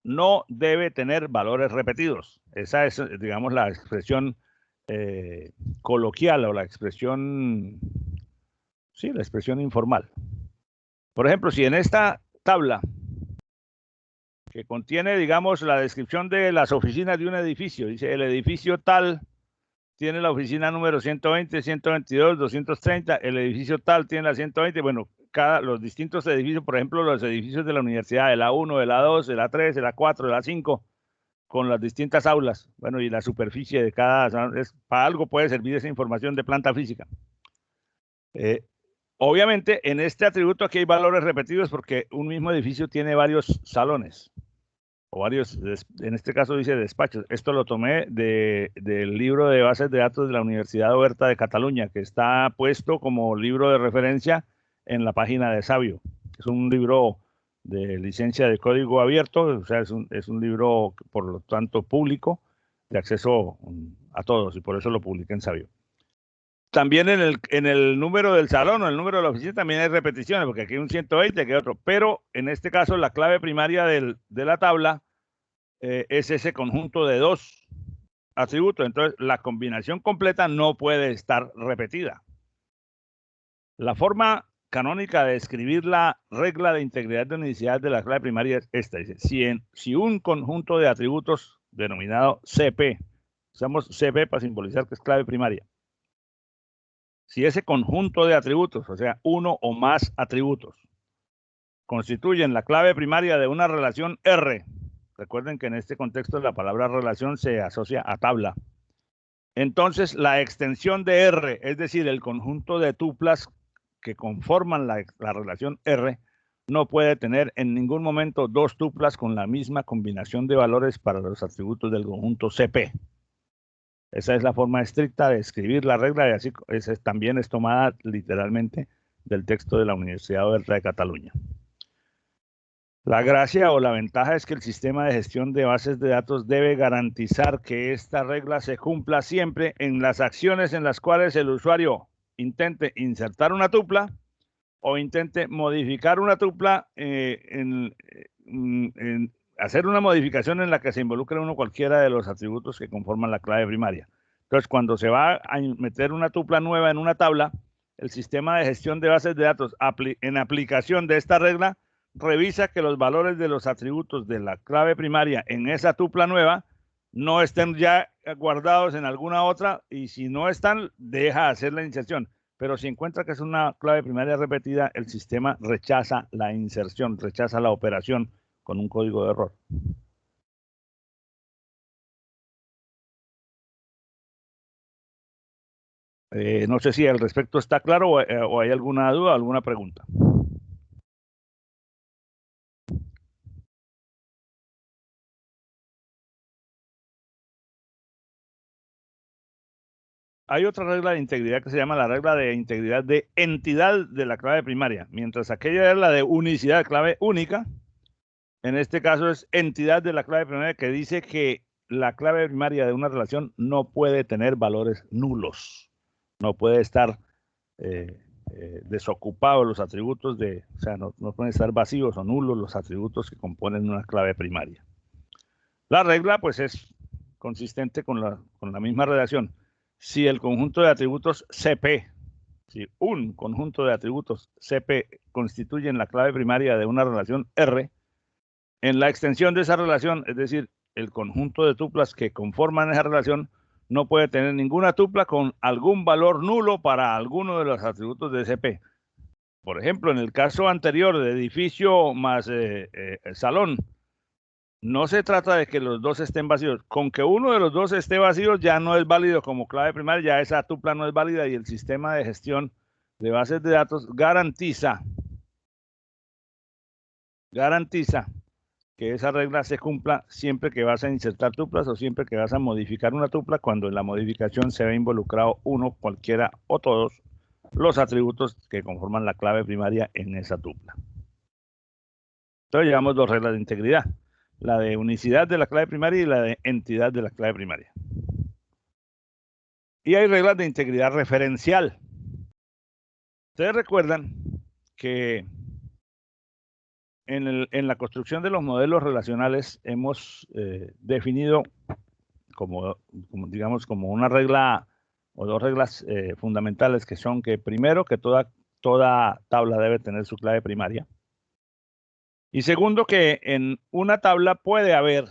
no debe tener valores repetidos. Esa es, digamos, la expresión coloquial o la expresión, sí, la expresión informal. Por ejemplo, si en esta tabla que contiene, digamos, la descripción de las oficinas de un edificio, dice el edificio tal tiene la oficina número 120, 122, 230, el edificio tal tiene la 120, bueno, los distintos edificios, por ejemplo, los edificios de la universidad, el A1, el A2, el A3, el A4, el A5, con las distintas aulas, bueno, y la superficie de cada, para algo puede servir esa información de planta física. Obviamente, en este atributo aquí hay valores repetidos porque un mismo edificio tiene varios salones, o varios, en este caso dice despachos. Esto lo tomé del libro de bases de datos de la Universidad Oberta de Cataluña, que está puesto como libro de referencia en la página de Sabio. Es un libro de licencia de código abierto, o sea, es un libro, por lo tanto, público, de acceso a todos, y por eso lo publiqué en Sabio. También en el número del salón o el número de la oficina también hay repeticiones, porque aquí hay un 120, aquí hay otro. Pero en este caso, la clave primaria de la tabla es ese conjunto de dos atributos. Entonces, la combinación completa no puede estar repetida. La forma canónica de escribir la regla de integridad de unicidad de la clave primaria es esta. Dice, si un conjunto de atributos denominado CP, usamos CP para simbolizar que es clave primaria. Si ese conjunto de atributos, o sea, uno o más atributos, constituyen la clave primaria de una relación R, recuerden que en este contexto la palabra relación se asocia a tabla, entonces la extensión de R, es decir, el conjunto de tuplas que conforman la relación R, no puede tener en ningún momento dos tuplas con la misma combinación de valores para los atributos del conjunto CP. Esa es la forma estricta de escribir la regla y así también es tomada literalmente del texto de la Universidad Oberta de Cataluña. La gracia o la ventaja es que el sistema de gestión de bases de datos debe garantizar que esta regla se cumpla siempre en las acciones en las cuales el usuario intente insertar una tupla o intente modificar una tupla hacer una modificación en la que se involucre uno cualquiera de los atributos que conforman la clave primaria. Entonces, cuando se va a meter una tupla nueva en una tabla, el sistema de gestión de bases de datos en aplicación de esta regla revisa que los valores de los atributos de la clave primaria en esa tupla nueva no estén ya guardados en alguna otra y si no están, deja hacer la inserción. Pero si encuentra que es una clave primaria repetida, el sistema rechaza la inserción, rechaza la operación con un código de error. No sé si al respecto está claro o hay alguna duda, alguna pregunta. Hay otra regla de integridad que se llama la regla de integridad de entidad de la clave primaria, mientras aquella es la de unicidad de clave única. En este caso es entidad de la clave primaria que dice que la clave primaria de una relación no puede tener valores nulos, no puede estar desocupados los atributos o sea, no pueden estar vacíos o nulos los atributos que componen una clave primaria. La regla pues es consistente con la misma redacción. Si el conjunto de atributos CP, si un conjunto de atributos CP constituyen la clave primaria de una relación R, en la extensión de esa relación, es decir, el conjunto de tuplas que conforman esa relación, no puede tener ninguna tupla con algún valor nulo para alguno de los atributos de CP. Por ejemplo, en el caso anterior de edificio más salón, no se trata de que los dos estén vacíos. Con que uno de los dos esté vacío ya no es válido como clave primaria, ya esa tupla no es válida y el sistema de gestión de bases de datos garantiza que esa regla se cumpla siempre que vas a insertar tuplas o siempre que vas a modificar una tupla cuando en la modificación se ve involucrado uno, cualquiera o todos los atributos que conforman la clave primaria en esa tupla. Entonces llevamos dos reglas de integridad, la de unicidad de la clave primaria y la de entidad de la clave primaria. Y hay reglas de integridad referencial. Ustedes recuerdan que en la construcción de los modelos relacionales hemos definido como una regla o dos reglas fundamentales que son que primero que toda tabla debe tener su clave primaria y segundo que en una tabla puede haber,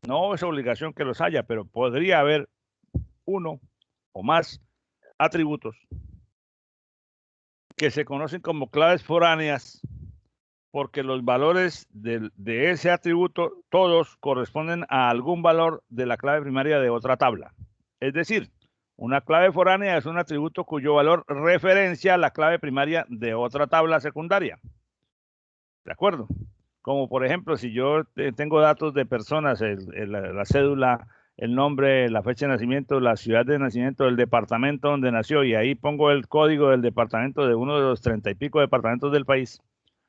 no es obligación que los haya, pero podría haber uno o más atributos que se conocen como claves foráneas, porque los valores de ese atributo, todos corresponden a algún valor de la clave primaria de otra tabla. Es decir, una clave foránea es un atributo cuyo valor referencia a la clave primaria de otra tabla secundaria. ¿De acuerdo? Como por ejemplo, si yo tengo datos de personas, la cédula, el nombre, la fecha de nacimiento, la ciudad de nacimiento, el departamento donde nació, y ahí pongo el código del departamento de uno de los 30 y pico departamentos del país,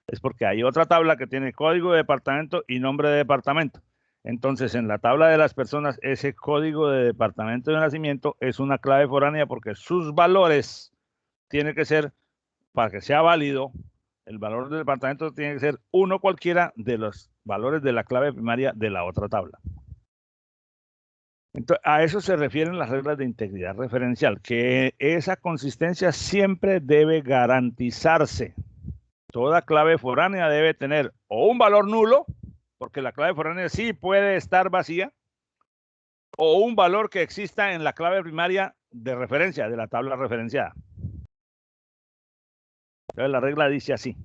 es porque hay otra tabla que tiene código de departamento y nombre de departamento. Entonces, en la tabla de las personas, ese código de departamento de nacimiento es una clave foránea porque sus valores tienen que ser, para que sea válido, el valor del departamento tiene que ser uno cualquiera de los valores de la clave primaria de la otra tabla. Entonces, a eso se refieren las reglas de integridad referencial, que esa consistencia siempre debe garantizarse. Toda clave foránea debe tener o un valor nulo, porque la clave foránea sí puede estar vacía, o un valor que exista en la clave primaria de referencia, de la tabla referenciada. Entonces la regla dice así: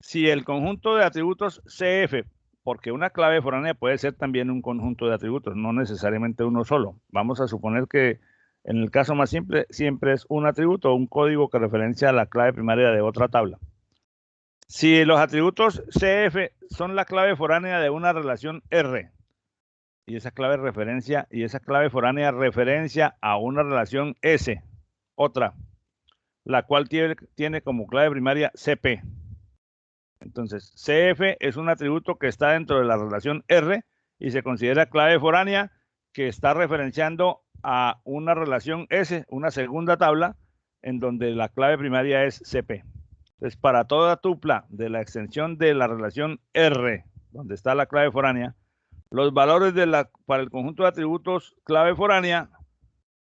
si el conjunto de atributos CF, porque una clave foránea puede ser también un conjunto de atributos, no necesariamente uno solo. Vamos a suponer que en el caso más simple, siempre es un atributo o un código que referencia a la clave primaria de otra tabla. Si los atributos CF son la clave foránea de una relación R, y esa clave foránea referencia a una relación S, otra, la cual tiene como clave primaria CP. Entonces, CF es un atributo que está dentro de la relación R y se considera clave foránea que está referenciando a una relación S, una segunda tabla, en donde la clave primaria es CP. Entonces, para toda tupla de la extensión de la relación R, donde está la clave foránea, los valores para el conjunto de atributos clave foránea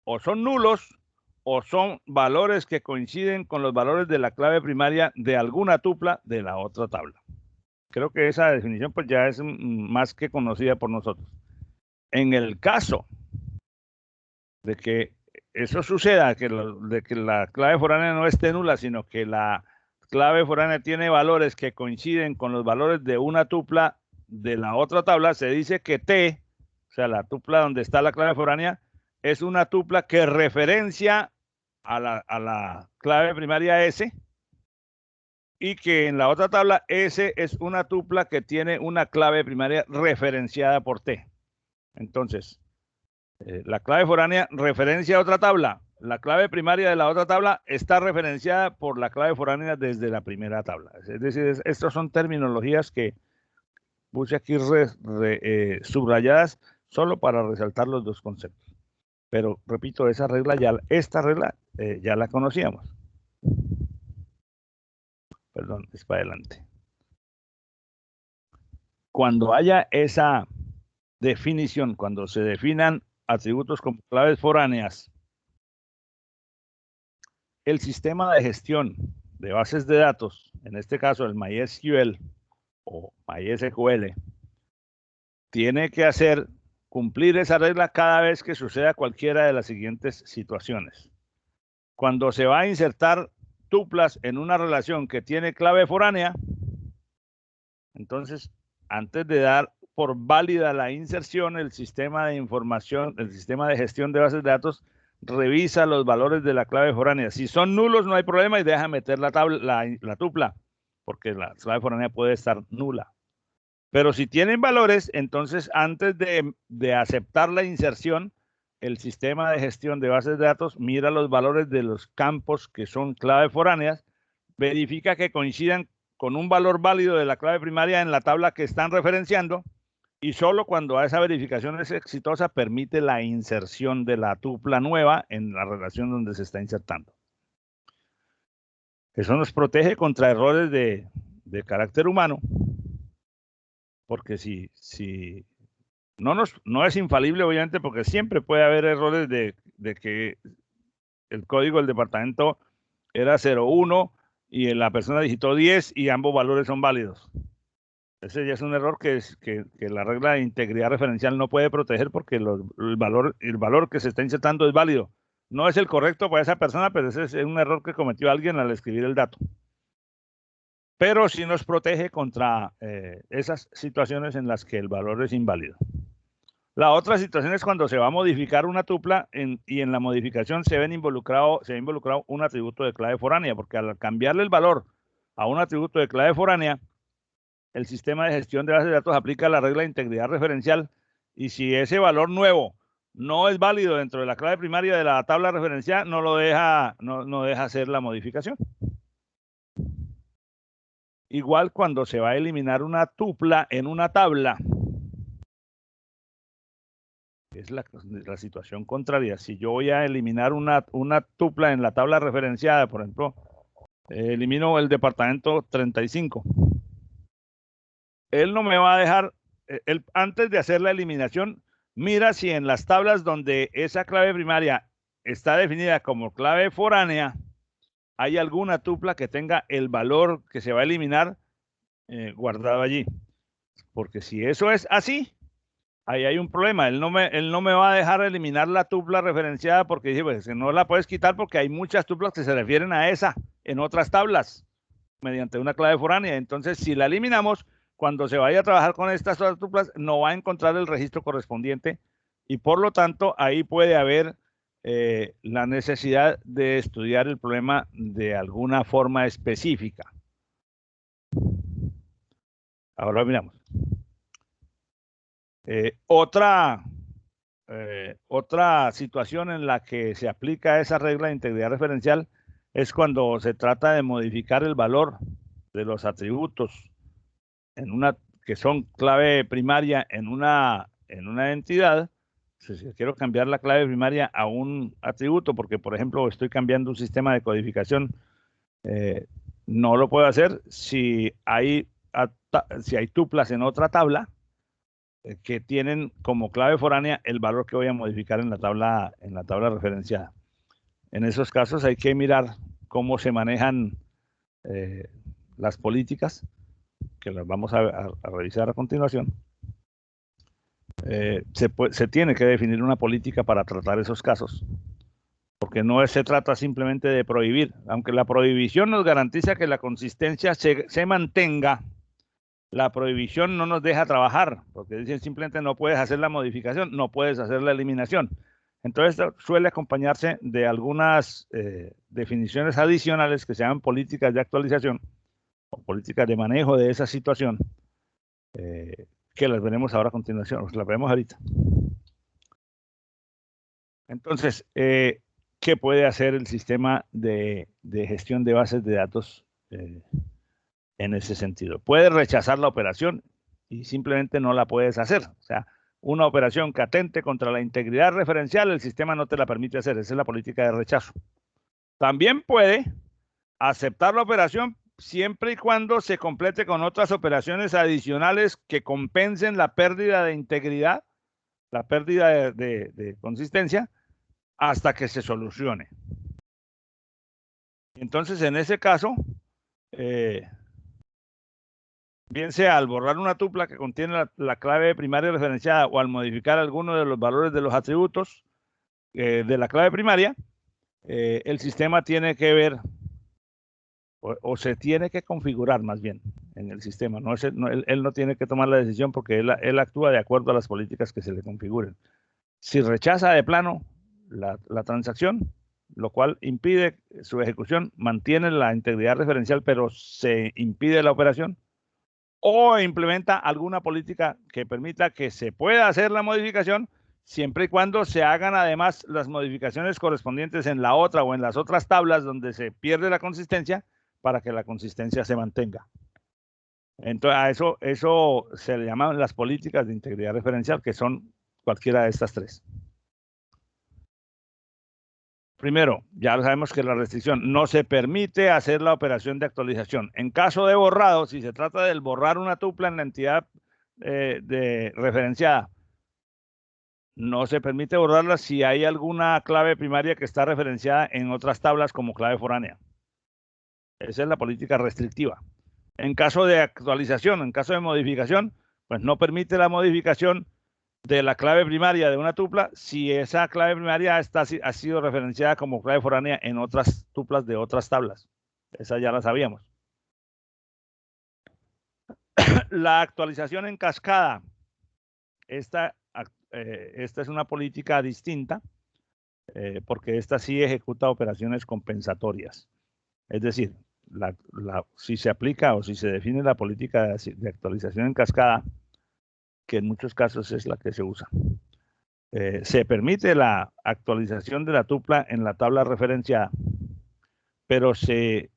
o son nulos o son valores que coinciden con los valores de la clave primaria de alguna tupla de la otra tabla. Creo que esa definición pues ya es más que conocida por nosotros. En el caso de que eso suceda, de que la clave foránea no esté nula, sino que la clave foránea tiene valores que coinciden con los valores de una tupla de la otra tabla, se dice que T, o sea, la tupla donde está la clave foránea, es una tupla que referencia a la clave primaria S, y que en la otra tabla S es una tupla que tiene una clave primaria referenciada por T. Entonces, la clave foránea referencia a otra tabla. La clave primaria de la otra tabla está referenciada por la clave foránea desde la primera tabla. Es decir, estas son terminologías que puse aquí subrayadas solo para resaltar los dos conceptos. Pero repito, esta regla ya la conocíamos. Perdón, es para adelante. Cuando haya esa definición, cuando se definan atributos como claves foráneas, el sistema de gestión de bases de datos, en este caso el MySQL o MySQL, tiene que cumplir esa regla cada vez que suceda cualquiera de las siguientes situaciones. Cuando se va a insertar tuplas en una relación que tiene clave foránea, entonces, antes de dar por válida la inserción, el sistema de información, el sistema de gestión de bases de datos, revisa los valores de la clave foránea. Si son nulos, no hay problema y deja meter la tupla, porque la clave foránea puede estar nula. Pero si tienen valores, entonces antes de aceptar la inserción, el sistema de gestión de bases de datos mira los valores de los campos que son clave foráneas, verifica que coincidan con un valor válido de la clave primaria en la tabla que están referenciando, y solo cuando esa verificación es exitosa permite la inserción de la tupla nueva en la relación donde se está insertando. Eso nos protege contra errores de carácter humano, porque si no es infalible, obviamente, porque siempre puede haber errores de que el código del departamento era 01 y la persona digitó 10 y ambos valores son válidos. Ese ya es un error que la regla de integridad referencial no puede proteger porque el valor que se está insertando es válido. No es el correcto para esa persona, pero ese es un error que cometió alguien al escribir el dato. Pero sí nos protege contra esas situaciones en las que el valor es inválido. La otra situación es cuando se va a modificar una tupla y en la modificación se ve involucrado un atributo de clave foránea, porque al cambiarle el valor a un atributo de clave foránea, el sistema de gestión de bases de datos aplica la regla de integridad referencial y si ese valor nuevo no es válido dentro de la clave primaria de la tabla referencial, no deja hacer la modificación. Igual cuando se va a eliminar una tupla en una tabla, es la situación contraria. Si yo voy a eliminar una tupla en la tabla referenciada, por ejemplo, elimino el departamento 35. Él no me va a dejar, antes de hacer la eliminación, mira si en las tablas donde esa clave primaria está definida como clave foránea, hay alguna tupla que tenga el valor que se va a eliminar guardado allí. Porque si eso es así, ahí hay un problema. Él no me va a dejar eliminar la tupla referenciada porque dice, pues no la puedes quitar porque hay muchas tuplas que se refieren a esa en otras tablas mediante una clave foránea. Entonces, si la eliminamos, cuando se vaya a trabajar con estas tuplas, no va a encontrar el registro correspondiente y por lo tanto ahí puede haber la necesidad de estudiar el problema de alguna forma específica. Ahora miramos. Otra situación en la que se aplica esa regla de integridad referencial es cuando se trata de modificar el valor de los atributos que son clave primaria en una entidad. Si quiero cambiar la clave primaria a un atributo, porque por ejemplo estoy cambiando un sistema de codificación, no lo puedo hacer si hay tuplas en otra tabla que tienen como clave foránea el valor que voy a modificar en la tabla referenciada. En esos casos hay que mirar cómo se manejan las políticas, que las vamos a revisar a continuación. Se tiene que definir una política para tratar esos casos, porque no se trata simplemente de prohibir, aunque la prohibición nos garantiza que la consistencia se mantenga. La prohibición no nos deja trabajar, porque dicen simplemente no puedes hacer la modificación, no puedes hacer la eliminación. Entonces suele acompañarse de algunas definiciones adicionales que se llaman políticas de actualización o políticas de manejo de esa situación, que las veremos ahora a continuación, las veremos ahorita. Entonces, ¿qué puede hacer el sistema de gestión de bases de datos en ese sentido? Puedes rechazar la operación y simplemente no la puedes hacer. O sea, una operación que atente contra la integridad referencial, el sistema no te la permite hacer. Esa es la política de rechazo. También puede aceptar la operación siempre y cuando se complete con otras operaciones adicionales que compensen la pérdida de integridad, la pérdida de consistencia, hasta que se solucione. Entonces, en ese caso, bien sea al borrar una tupla que contiene la clave primaria referenciada o al modificar alguno de los valores de los atributos de la clave primaria, el sistema tiene que ver o se tiene que configurar más bien en el sistema. Él no tiene que tomar la decisión porque él actúa de acuerdo a las políticas que se le configuren. Si rechaza de plano la transacción, lo cual impide su ejecución, mantiene la integridad referencial, pero se impide la operación, o implementa alguna política que permita que se pueda hacer la modificación siempre y cuando se hagan además las modificaciones correspondientes en la otra o en las otras tablas donde se pierde la consistencia para que la consistencia se mantenga. Entonces, a eso se le llaman las políticas de integridad referencial, que son cualquiera de estas tres. Primero, ya sabemos que la restricción no se permite hacer la operación de actualización. En caso de borrado, si se trata de borrar una tupla en la entidad referenciada, no se permite borrarla si hay alguna clave primaria que está referenciada en otras tablas como clave foránea. Esa es la política restrictiva. En caso de actualización, en caso de modificación, pues no permite la modificación de la clave primaria de una tupla si esa clave primaria ha sido referenciada como clave foránea en otras tuplas de otras tablas. Esa ya la sabíamos. La actualización en cascada. Esta es una política distinta porque esta sí ejecuta operaciones compensatorias. Es decir, si se aplica o si se define la política de actualización en cascada, que en muchos casos es la que se usa, se permite la actualización de la tupla en la tabla referenciada, pero se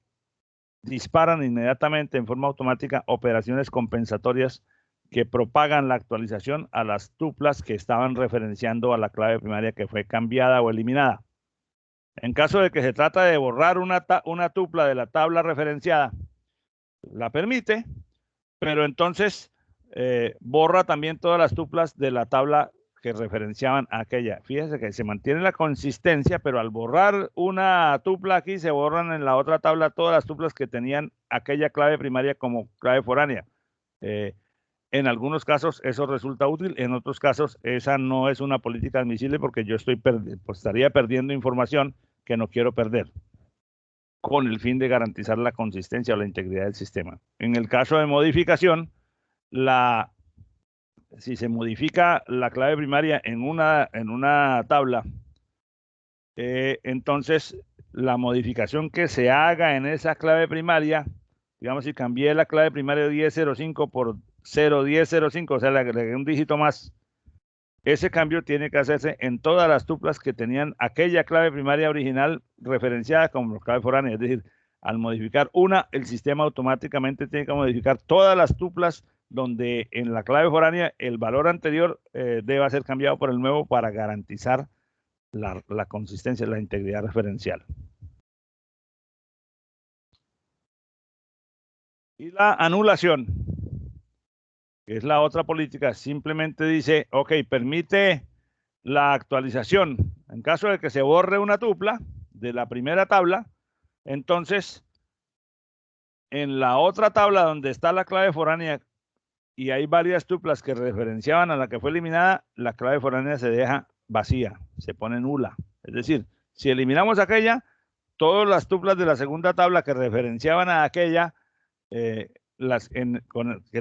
disparan inmediatamente en forma automática operaciones compensatorias que propagan la actualización a las tuplas que estaban referenciando a la clave primaria que fue cambiada o eliminada. En caso de que se trata de borrar una tupla de la tabla referenciada, la permite, pero entonces borra también todas las tuplas de la tabla que referenciaban a aquella. Fíjense que se mantiene la consistencia, pero al borrar una tupla aquí, se borran en la otra tabla todas las tuplas que tenían aquella clave primaria como clave foránea. En algunos casos eso resulta útil, en otros casos esa no es una política admisible porque yo estaría perdiendo información que no quiero perder, con el fin de garantizar la consistencia o la integridad del sistema. En el caso de modificación, si se modifica la clave primaria en una tabla, entonces la modificación que se haga en esa clave primaria, digamos, si cambié la clave primaria 1005 por 01005, o sea, le agregué un dígito más, ese cambio tiene que hacerse en todas las tuplas que tenían aquella clave primaria original referenciada como clave foránea. Es decir, al modificar una, el sistema automáticamente tiene que modificar todas las tuplas donde en la clave foránea el valor anterior deba ser cambiado por el nuevo para garantizar la consistencia, la integridad referencial. Y la anulación, que es la otra política, simplemente dice, ok, permite la actualización. En caso de que se borre una tupla de la primera tabla, entonces en la otra tabla donde está la clave foránea y hay varias tuplas que referenciaban a la que fue eliminada, la clave foránea se deja vacía, se pone nula. Es decir, si eliminamos aquella, todas las tuplas de la segunda tabla que referenciaban a aquella, que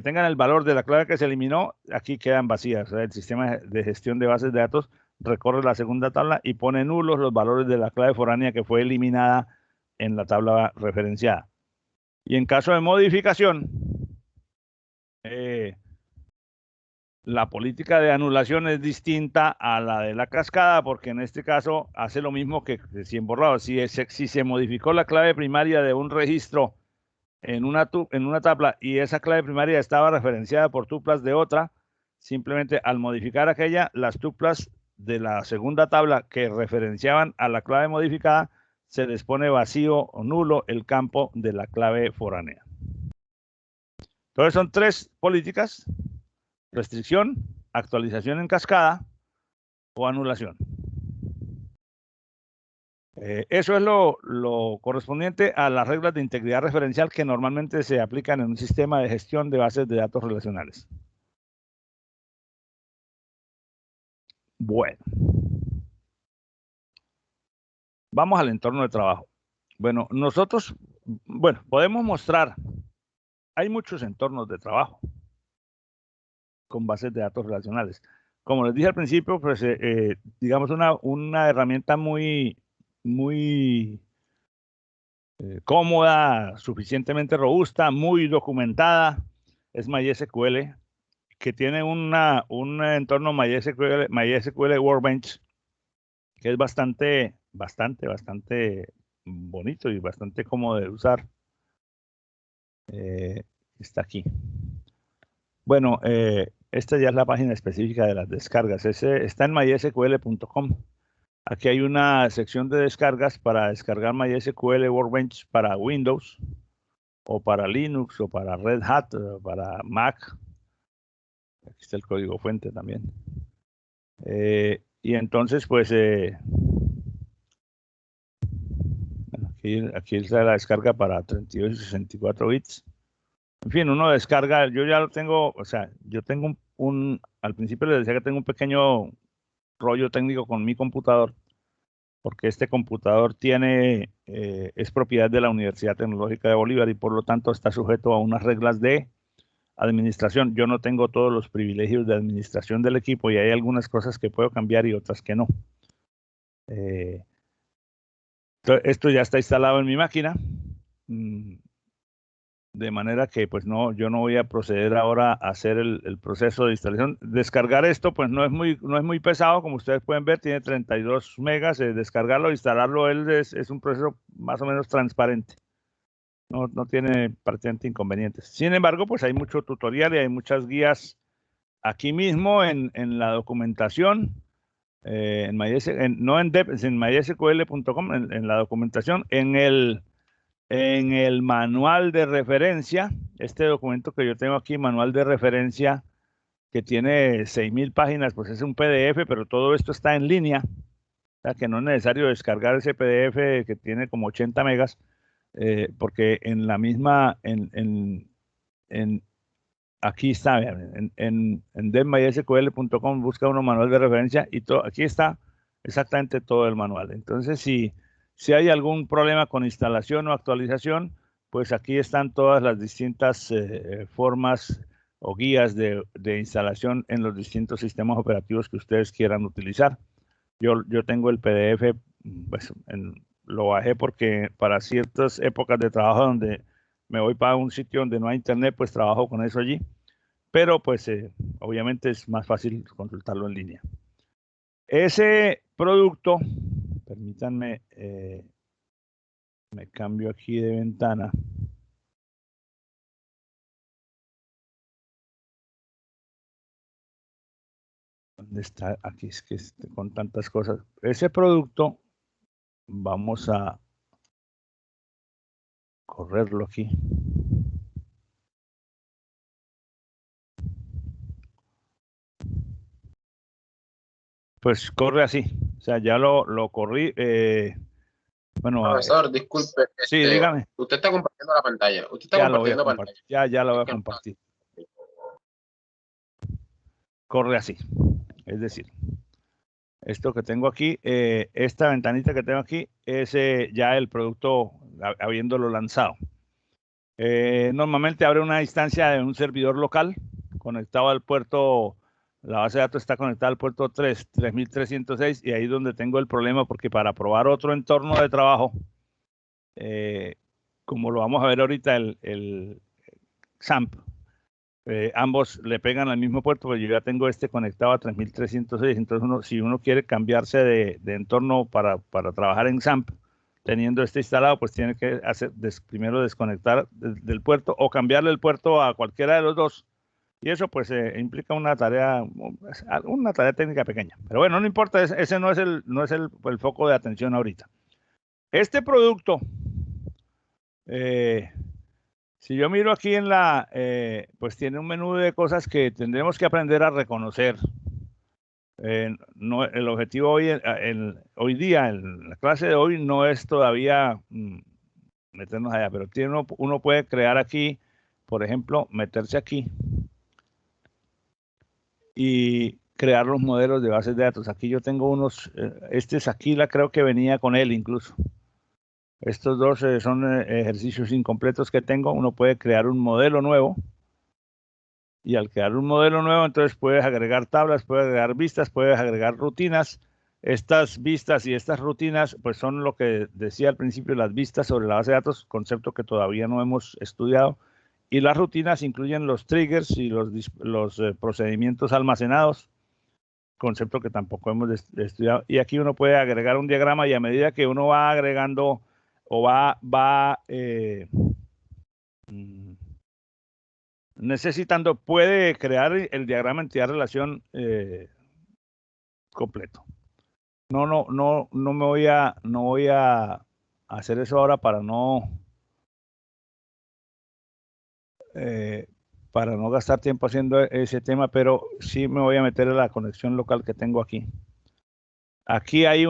tengan el valor de la clave que se eliminó, aquí quedan vacías. O sea, el sistema de gestión de bases de datos recorre la segunda tabla y pone nulos los valores de la clave foránea que fue eliminada en la tabla referenciada. Y en caso de modificación, la política de anulación es distinta a la de la cascada, porque en este caso hace lo mismo que si en borrado. Si se modificó la clave primaria de un registro en una tabla y esa clave primaria estaba referenciada por tuplas de otra, simplemente al modificar aquella, las tuplas de la segunda tabla que referenciaban a la clave modificada, se les pone vacío o nulo el campo de la clave foránea. Entonces son tres políticas: restricción, actualización en cascada o anulación. Eso es lo correspondiente a las reglas de integridad referencial que normalmente se aplican en un sistema de gestión de bases de datos relacionales. Bueno, vamos al entorno de trabajo. Bueno, podemos mostrar, hay muchos entornos de trabajo con bases de datos relacionales. Como les dije al principio, pues digamos una herramienta muy cómoda, suficientemente robusta, muy documentada, es MySQL, que tiene un entorno MySQL Workbench, que es bastante bonito y bastante cómodo de usar. Está aquí. Bueno, esta ya es la página específica de las descargas. Está en mysql.com. Aquí hay una sección de descargas para descargar MySQL Workbench para Windows, o para Linux, o para Red Hat, o para Mac. Aquí está el código fuente también. Y entonces, pues, aquí está la descarga para 32 y 64 bits. En fin, uno descarga, yo ya lo tengo, o sea, yo tengo al principio les decía que tengo un pequeño rollo técnico con mi computador, porque este computador es propiedad de la Universidad Tecnológica de Bolívar y por lo tanto está sujeto a unas reglas de administración. Yo no tengo todos los privilegios de administración del equipo y hay algunas cosas que puedo cambiar y otras que no. Esto ya está instalado en mi máquina, de manera que pues no, yo no voy a proceder ahora a hacer el proceso de instalación. Descargar esto pues no es muy pesado, como ustedes pueden ver, tiene 32 megas. Descargarlo, instalarlo es un proceso más o menos transparente. No tiene prácticamente inconvenientes. Sin embargo, pues hay mucho tutorial y hay muchas guías aquí mismo en la documentación, en mysql.com, en la documentación, en el manual de referencia, este documento que yo tengo aquí, manual de referencia, que tiene 6.000 páginas, pues es un PDF, pero todo esto está en línea, o sea que no es necesario descargar ese PDF que tiene como 80 megas, porque en la misma, aquí está, en devmysql.com busca uno manual de referencia y aquí está exactamente todo el manual. Entonces, si hay algún problema con instalación o actualización, pues aquí están todas las distintas formas o guías de instalación en los distintos sistemas operativos que ustedes quieran utilizar. Yo tengo el PDF, pues, lo bajé porque para ciertas épocas de trabajo donde me voy para un sitio donde no hay internet, pues trabajo con eso allí. Pero pues obviamente es más fácil consultarlo en línea. Ese producto, permítanme, me cambio aquí de ventana. ¿Dónde está? Aquí es que con tantas cosas. Ese producto, vamos a correrlo aquí. Pues corre así. O sea, ya lo corrí. Bueno, profesor, disculpe. Sí, dígame. Usted está compartiendo la pantalla. Usted está Ya lo voy a compartiendo compartir. pantalla. Ya lo voy a compartir. Corre así. Es decir, esto que tengo aquí, esta ventanita que tengo aquí, es ya el producto habiéndolo lanzado. Normalmente abre una instancia de un servidor local conectado al puerto, la base de datos está conectada al puerto 3306 y ahí es donde tengo el problema porque para probar otro entorno de trabajo, como lo vamos a ver ahorita, el XAMPP, ambos le pegan al mismo puerto, pero yo ya tengo este conectado a 3306, entonces si uno quiere cambiarse de entorno para trabajar en XAMPP, teniendo este instalado, pues tiene que primero desconectar del puerto o cambiarle el puerto a cualquiera de los dos, y eso pues implica una tarea técnica pequeña, pero bueno, no importa, ese no es el foco de atención ahorita. Este producto, si yo miro aquí pues tiene un menú de cosas que tendremos que aprender a reconocer. El objetivo hoy día, en la clase de hoy, no es todavía meternos allá, pero uno puede crear aquí, por ejemplo, meterse aquí y crear los modelos de bases de datos. Aquí yo tengo unos, este es aquí, creo que venía con él incluso. Estos dos son ejercicios incompletos que tengo. Uno puede crear un modelo nuevo. Y al crear un modelo nuevo, entonces puedes agregar tablas, puedes agregar vistas, puedes agregar rutinas. Estas vistas y estas rutinas, pues son lo que decía al principio, las vistas sobre la base de datos, concepto que todavía no hemos estudiado. Y las rutinas incluyen los triggers y los procedimientos almacenados, concepto que tampoco hemos estudiado. Y aquí uno puede agregar un diagrama y a medida que uno va agregando o necesitando, puede crear el diagrama entidad-relación completo. No voy a hacer eso ahora para no gastar tiempo haciendo ese tema, pero sí me voy a meter en la conexión local que tengo aquí. Aquí hay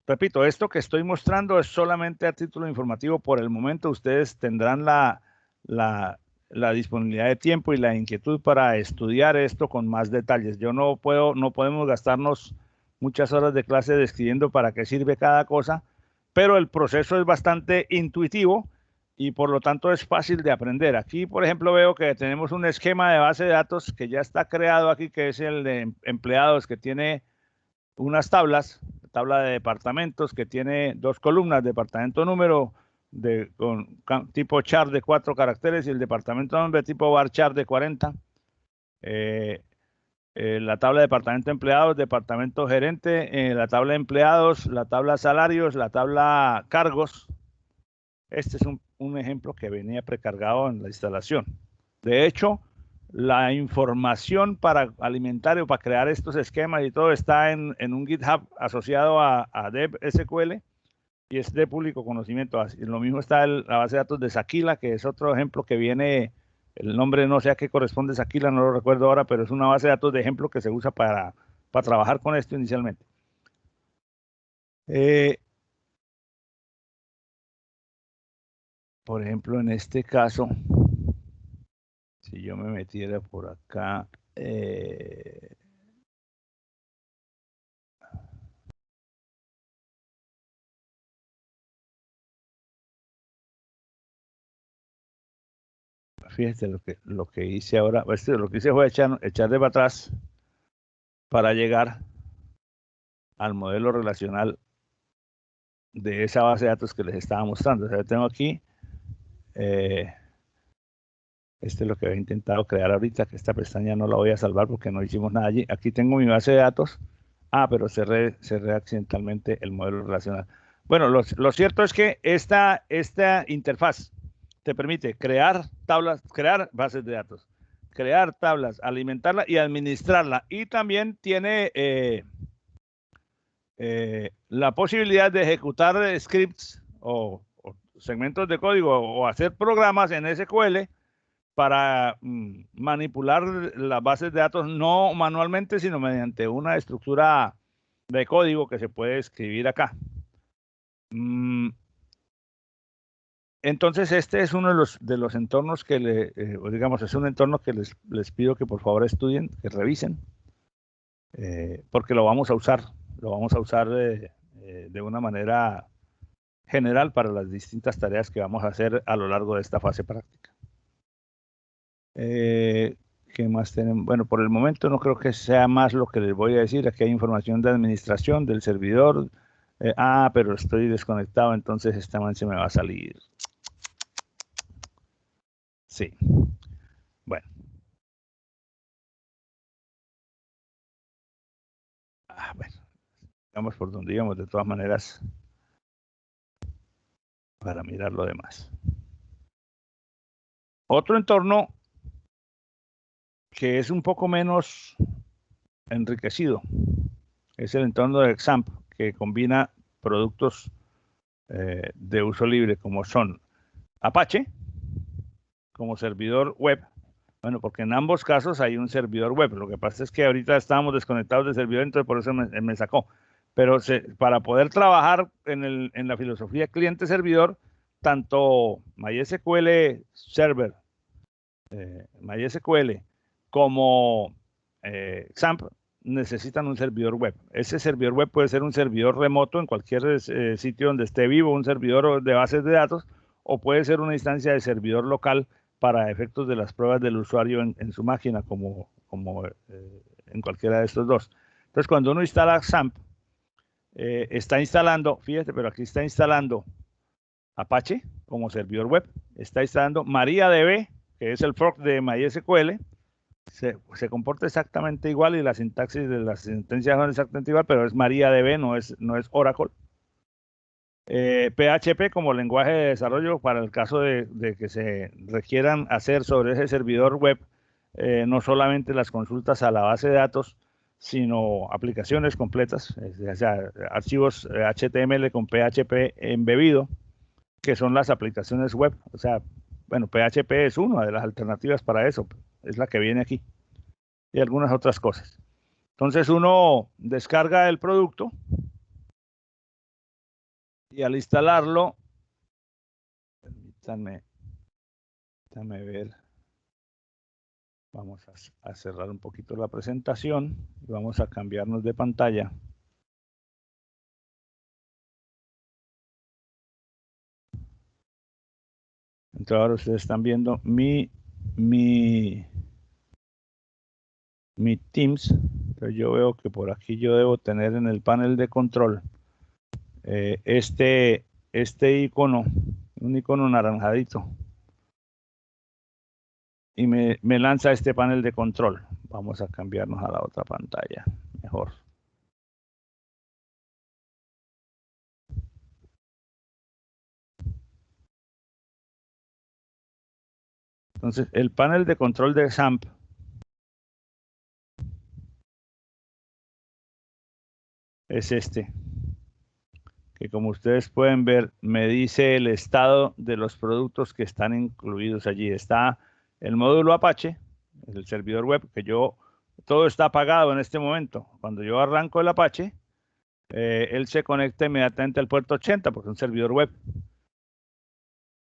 repito, esto que estoy mostrando es solamente a título informativo por el momento. Ustedes tendrán la la disponibilidad de tiempo y la inquietud para estudiar esto con más detalles. No podemos gastarnos muchas horas de clase describiendo para qué sirve cada cosa, pero el proceso es bastante intuitivo y por lo tanto es fácil de aprender. Aquí, por ejemplo, veo que tenemos un esquema de base de datos que ya está creado aquí, que es el de empleados, que tiene unas tablas, tabla de departamentos, que tiene 2 columnas, departamento número con tipo char de 4 caracteres y el departamento nombre tipo bar char de 40. La tabla de departamento empleados, departamento gerente, la tabla de empleados, la tabla salarios, la tabla cargos. Este es un ejemplo que venía precargado en la instalación. De hecho, la información para alimentar o para crear estos esquemas y todo está en un GitHub asociado a DebSQL y es de público conocimiento. Lo mismo está la base de datos de Sakila, que es otro ejemplo que viene, el nombre no sé a qué corresponde Sakila, no lo recuerdo ahora, pero es una base de datos de ejemplo que se usa para trabajar con esto inicialmente. Por ejemplo, en este caso, si yo me metiera por acá, fíjate lo que hice ahora, lo que hice fue echar de para atrás para llegar al modelo relacional de esa base de datos que les estaba mostrando. O sea, tengo aquí, este es lo que había intentado crear ahorita, que esta pestaña no la voy a salvar porque no hicimos nada allí. Aquí tengo mi base de datos. Pero cerré accidentalmente el modelo relacional. Bueno, lo cierto es que esta interfaz te permite crear tablas, crear bases de datos, crear tablas, alimentarla y administrarla. Y también tiene la posibilidad de ejecutar scripts o segmentos de código o hacer programas en SQL para manipular las bases de datos no manualmente, sino mediante una estructura de código que se puede escribir acá. Entonces, este es uno de los entornos que digamos, es un entorno que les pido que por favor estudien, que revisen, porque lo vamos a usar de una manera general para las distintas tareas que vamos a hacer a lo largo de esta fase práctica. ¿Qué más tenemos? Bueno, por el momento no creo que sea más lo que les voy a decir. Aquí hay información de administración del servidor. Pero estoy desconectado, entonces esta man se me va a salir. Sí. Bueno. Bueno. Vamos por donde íbamos de todas maneras para mirar lo demás. Otro entorno que es un poco menos enriquecido es el entorno de XAMPP, que combina productos de uso libre como son Apache como servidor web. Bueno, porque en ambos casos hay un servidor web. Lo que pasa es que ahorita estábamos desconectados del servidor, entonces por eso me sacó. Pero para poder trabajar en la filosofía cliente-servidor, tanto MySQL Server, MySQL, como XAMPP necesitan un servidor web. Ese servidor web puede ser un servidor remoto en cualquier sitio donde esté vivo, un servidor de bases de datos, o puede ser una instancia de servidor local para efectos de las pruebas del usuario en su máquina, como en cualquiera de estos dos. Entonces, cuando uno instala XAMPP, está instalando, fíjate, pero aquí está instalando Apache como servidor web, está instalando MariaDB, que es el fork de MySQL, se comporta exactamente igual y la sintaxis de las sentencias son exactamente igual, pero es MariaDB, no es Oracle. PHP como lenguaje de desarrollo para el caso de que se requieran hacer sobre ese servidor web no solamente las consultas a la base de datos, sino aplicaciones completas, o sea, archivos HTML con PHP embebido, que son las aplicaciones web. O sea, bueno, PHP es una de las alternativas para eso, es la que viene aquí, y algunas otras cosas. Entonces uno descarga el producto y al instalarlo, permítanme Déjame ver. Vamos a cerrar un poquito la presentación y vamos a cambiarnos de pantalla. Entonces ahora ustedes están viendo mi Teams. Entonces yo veo que por aquí yo debo tener en el panel de control este icono, un icono naranjadito. Y me lanza este panel de control. Vamos a cambiarnos a la otra pantalla. Mejor. Entonces, el panel de control de XAMPP es este, que como ustedes pueden ver, me dice el estado de los productos que están incluidos allí. Está el módulo Apache, el servidor web, que todo está apagado en este momento. Cuando yo arranco el Apache, él se conecta inmediatamente al puerto 80, porque es un servidor web.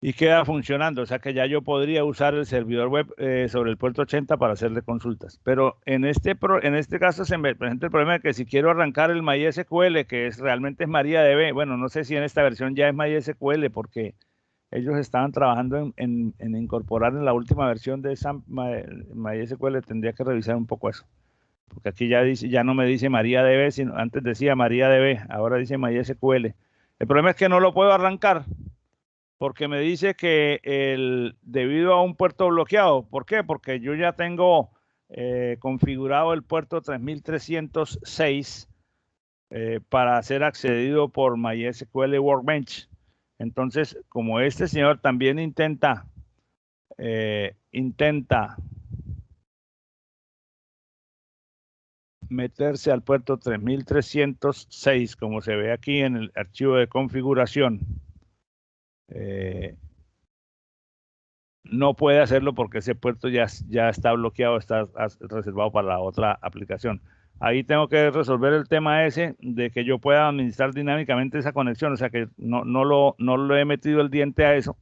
Y queda funcionando, o sea que ya yo podría usar el servidor web sobre el puerto 80 para hacerle consultas. Pero en este caso se me presenta el problema de que si quiero arrancar el MySQL, que realmente es MariaDB, bueno, no sé si en esta versión ya es MySQL, porque ellos estaban trabajando en incorporar en la última versión de esa MySQL, tendría que revisar un poco eso. Porque aquí ya no me dice MariaDB, sino antes decía MariaDB, ahora dice MySQL. El problema es que no lo puedo arrancar, porque me dice que debido a un puerto bloqueado. ¿Por qué? Porque yo ya tengo configurado el puerto 3306 para ser accedido por MySQL Workbench. Entonces, como este señor también intenta meterse al puerto 3306, como se ve aquí en el archivo de configuración, no puede hacerlo porque ese puerto ya está bloqueado, está reservado para la otra aplicación. Ahí tengo que resolver el tema ese de que yo pueda administrar dinámicamente esa conexión, o sea que no lo he metido el diente a eso,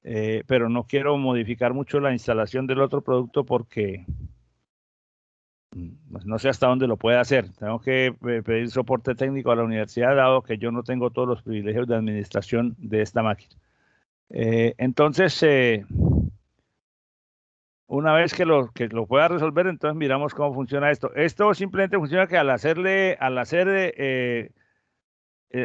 pero no quiero modificar mucho la instalación del otro producto porque pues, no sé hasta dónde lo pueda hacer. Tengo que pedir soporte técnico a la universidad, dado que yo no tengo todos los privilegios de administración de esta máquina. Entonces, una vez que lo pueda resolver, entonces miramos cómo funciona esto. Esto simplemente funciona que al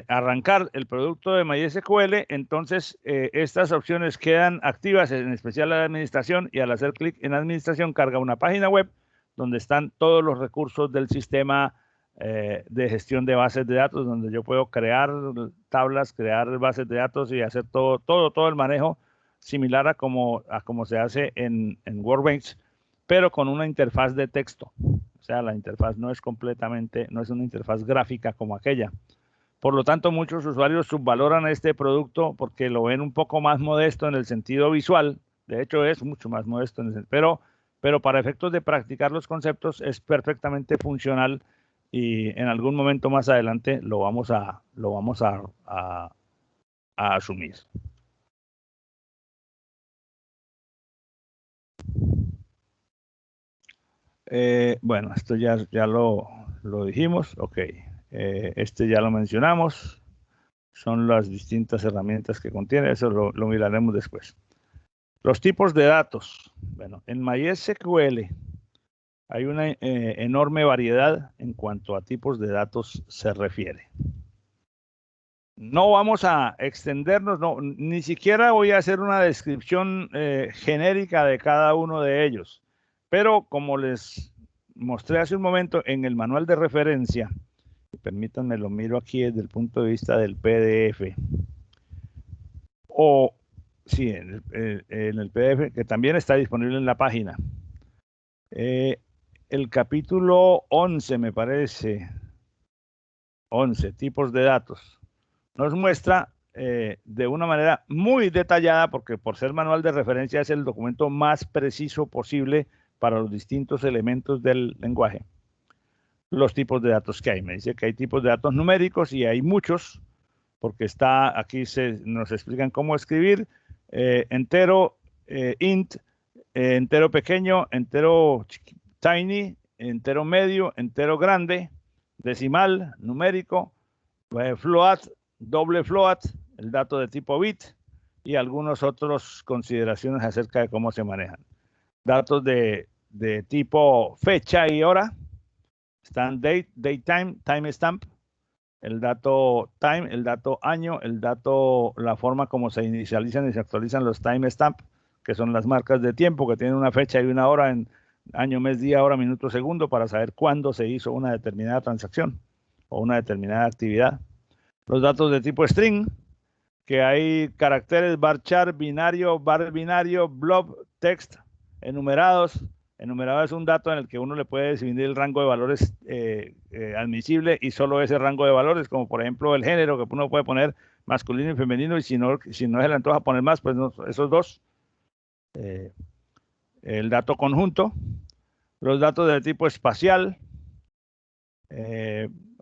arrancar el producto de MySQL, entonces estas opciones quedan activas, en especial la de administración, y al hacer clic en administración carga una página web donde están todos los recursos del sistema de gestión de bases de datos, donde yo puedo crear tablas, crear bases de datos y hacer todo el manejo similar a como se hace en Workbench, pero con una interfaz de texto. O sea, la interfaz no es una interfaz gráfica como aquella. Por lo tanto, muchos usuarios subvaloran este producto porque lo ven un poco más modesto en el sentido visual. De hecho, es mucho más modesto, pero para efectos de practicar los conceptos es perfectamente funcional y en algún momento más adelante lo vamos a asumir. Bueno, esto ya lo dijimos. Ok. Este ya lo mencionamos. Son las distintas herramientas que contiene. Eso lo miraremos después. Los tipos de datos. Bueno, en MySQL hay una enorme variedad en cuanto a tipos de datos se refiere. No vamos a extendernos, ni siquiera voy a hacer una descripción genérica de cada uno de ellos. Pero como les mostré hace un momento en el manual de referencia, permítanme lo miro aquí desde el punto de vista del PDF. Sí, en el PDF, que también está disponible en la página. El capítulo 11, me parece, 11, tipos de datos, nos muestra de una manera muy detallada, porque por ser manual de referencia es el documento más preciso posible para los distintos elementos del lenguaje, los tipos de datos que hay. Me dice que hay tipos de datos numéricos y hay muchos, porque aquí nos explican cómo escribir entero, int, entero pequeño, entero tiny, entero medio, entero grande, decimal, numérico, float, doble float, el dato de tipo bit y algunas otras consideraciones acerca de cómo se manejan. Datos de tipo fecha y hora, están date, time, timestamp, el dato time, el dato año, el dato, la forma como se inicializan y se actualizan los timestamp, que son las marcas de tiempo que tienen una fecha y una hora en año, mes, día, hora, minuto, segundo, para saber cuándo se hizo una determinada transacción o una determinada actividad. Los datos de tipo string, que hay caracteres varchar, binario, bar binario, blob, text, enumerados. Enumerado es un dato en el que uno le puede definir el rango de valores admisible y solo ese rango de valores, como por ejemplo el género, que uno puede poner masculino y femenino, y si no se le antoja poner más, pues no, esos dos. El dato conjunto, los datos de tipo espacial,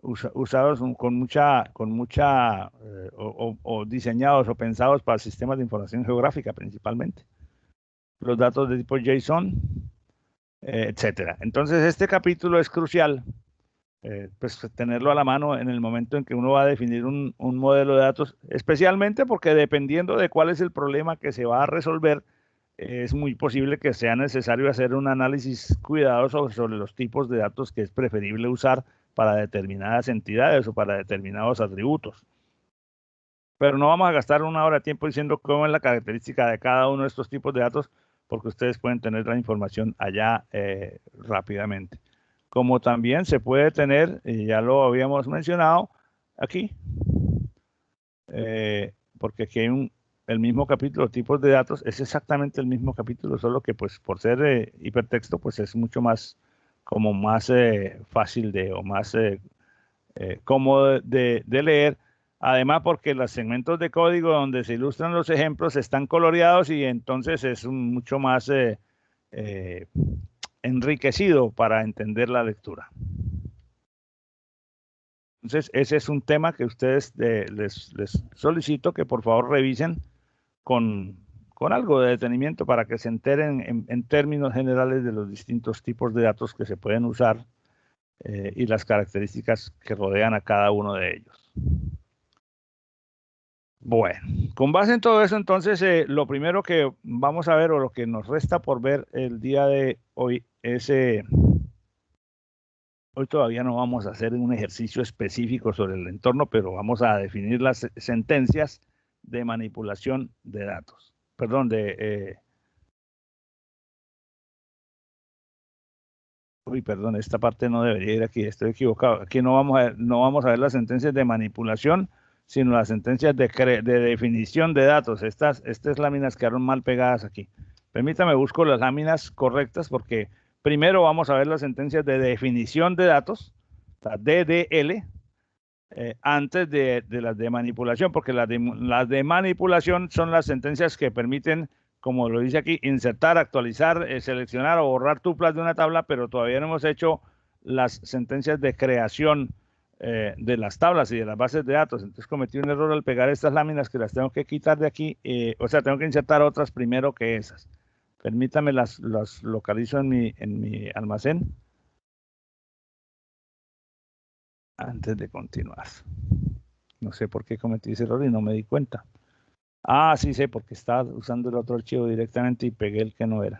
usados con mucha o diseñados o pensados para sistemas de información geográfica principalmente. Los datos de tipo JSON, etcétera. Entonces este capítulo es crucial, pues tenerlo a la mano en el momento en que uno va a definir un modelo de datos, especialmente porque dependiendo de cuál es el problema que se va a resolver, es muy posible que sea necesario hacer un análisis cuidadoso sobre los tipos de datos que es preferible usar para determinadas entidades o para determinados atributos. Pero no vamos a gastar una hora de tiempo diciendo cómo es la característica de cada uno de estos tipos de datos, porque ustedes pueden tener la información allá rápidamente. Como también se puede tener, y ya lo habíamos mencionado aquí, porque aquí hay el mismo capítulo, tipos de datos, es exactamente el mismo capítulo, solo que pues por ser hipertexto, pues es mucho más, como más fácil o más cómodo de leer. Además, porque los segmentos de código donde se ilustran los ejemplos están coloreados y entonces es mucho más eh, enriquecido para entender la lectura. Entonces, ese es un tema que ustedes les solicito que por favor revisen con, algo de detenimiento para que se enteren en términos generales de los distintos tipos de datos que se pueden usar y las características que rodean a cada uno de ellos. Bueno, con base en todo eso, entonces, lo primero que vamos a ver o lo que nos resta por ver el día de hoy es, hoy todavía no vamos a hacer un ejercicio específico sobre el entorno, pero vamos a definir las sentencias de manipulación de datos. Perdón, perdón, esta parte no debería ir aquí, estoy equivocado. Aquí no vamos a ver las sentencias de manipulación, sino las sentencias de definición de datos. Estas láminas quedaron mal pegadas aquí. Permítame, busco las láminas correctas porque primero vamos a ver las sentencias de definición de datos, la DDL, antes de las de manipulación, porque las de manipulación son las sentencias que permiten, como lo dice aquí, insertar, actualizar, seleccionar o borrar tuplas de una tabla, pero todavía no hemos hecho las sentencias de creación de las tablas y de las bases de datos. Entonces cometí un error al pegar estas láminas que las tengo que quitar de aquí, o sea, tengo que insertar otras primero que esas. Permítame, las localizo en mi almacén antes de continuar. No sé por qué cometí ese error y no me di cuenta. Ah, sí sé, porque estaba usando el otro archivo directamente y pegué el que no era.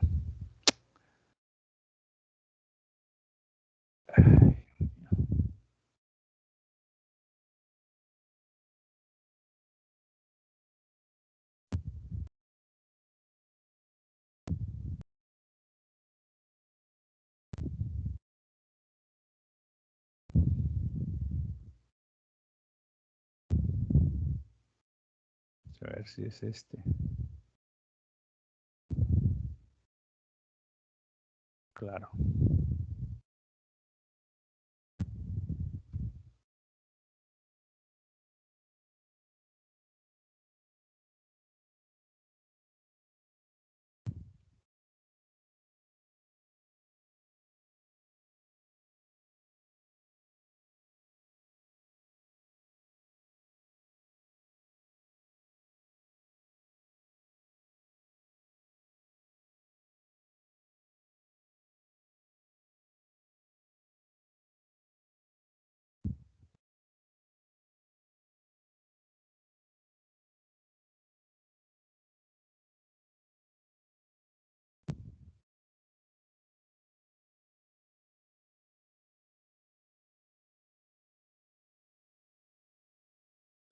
A ver si es este. Claro.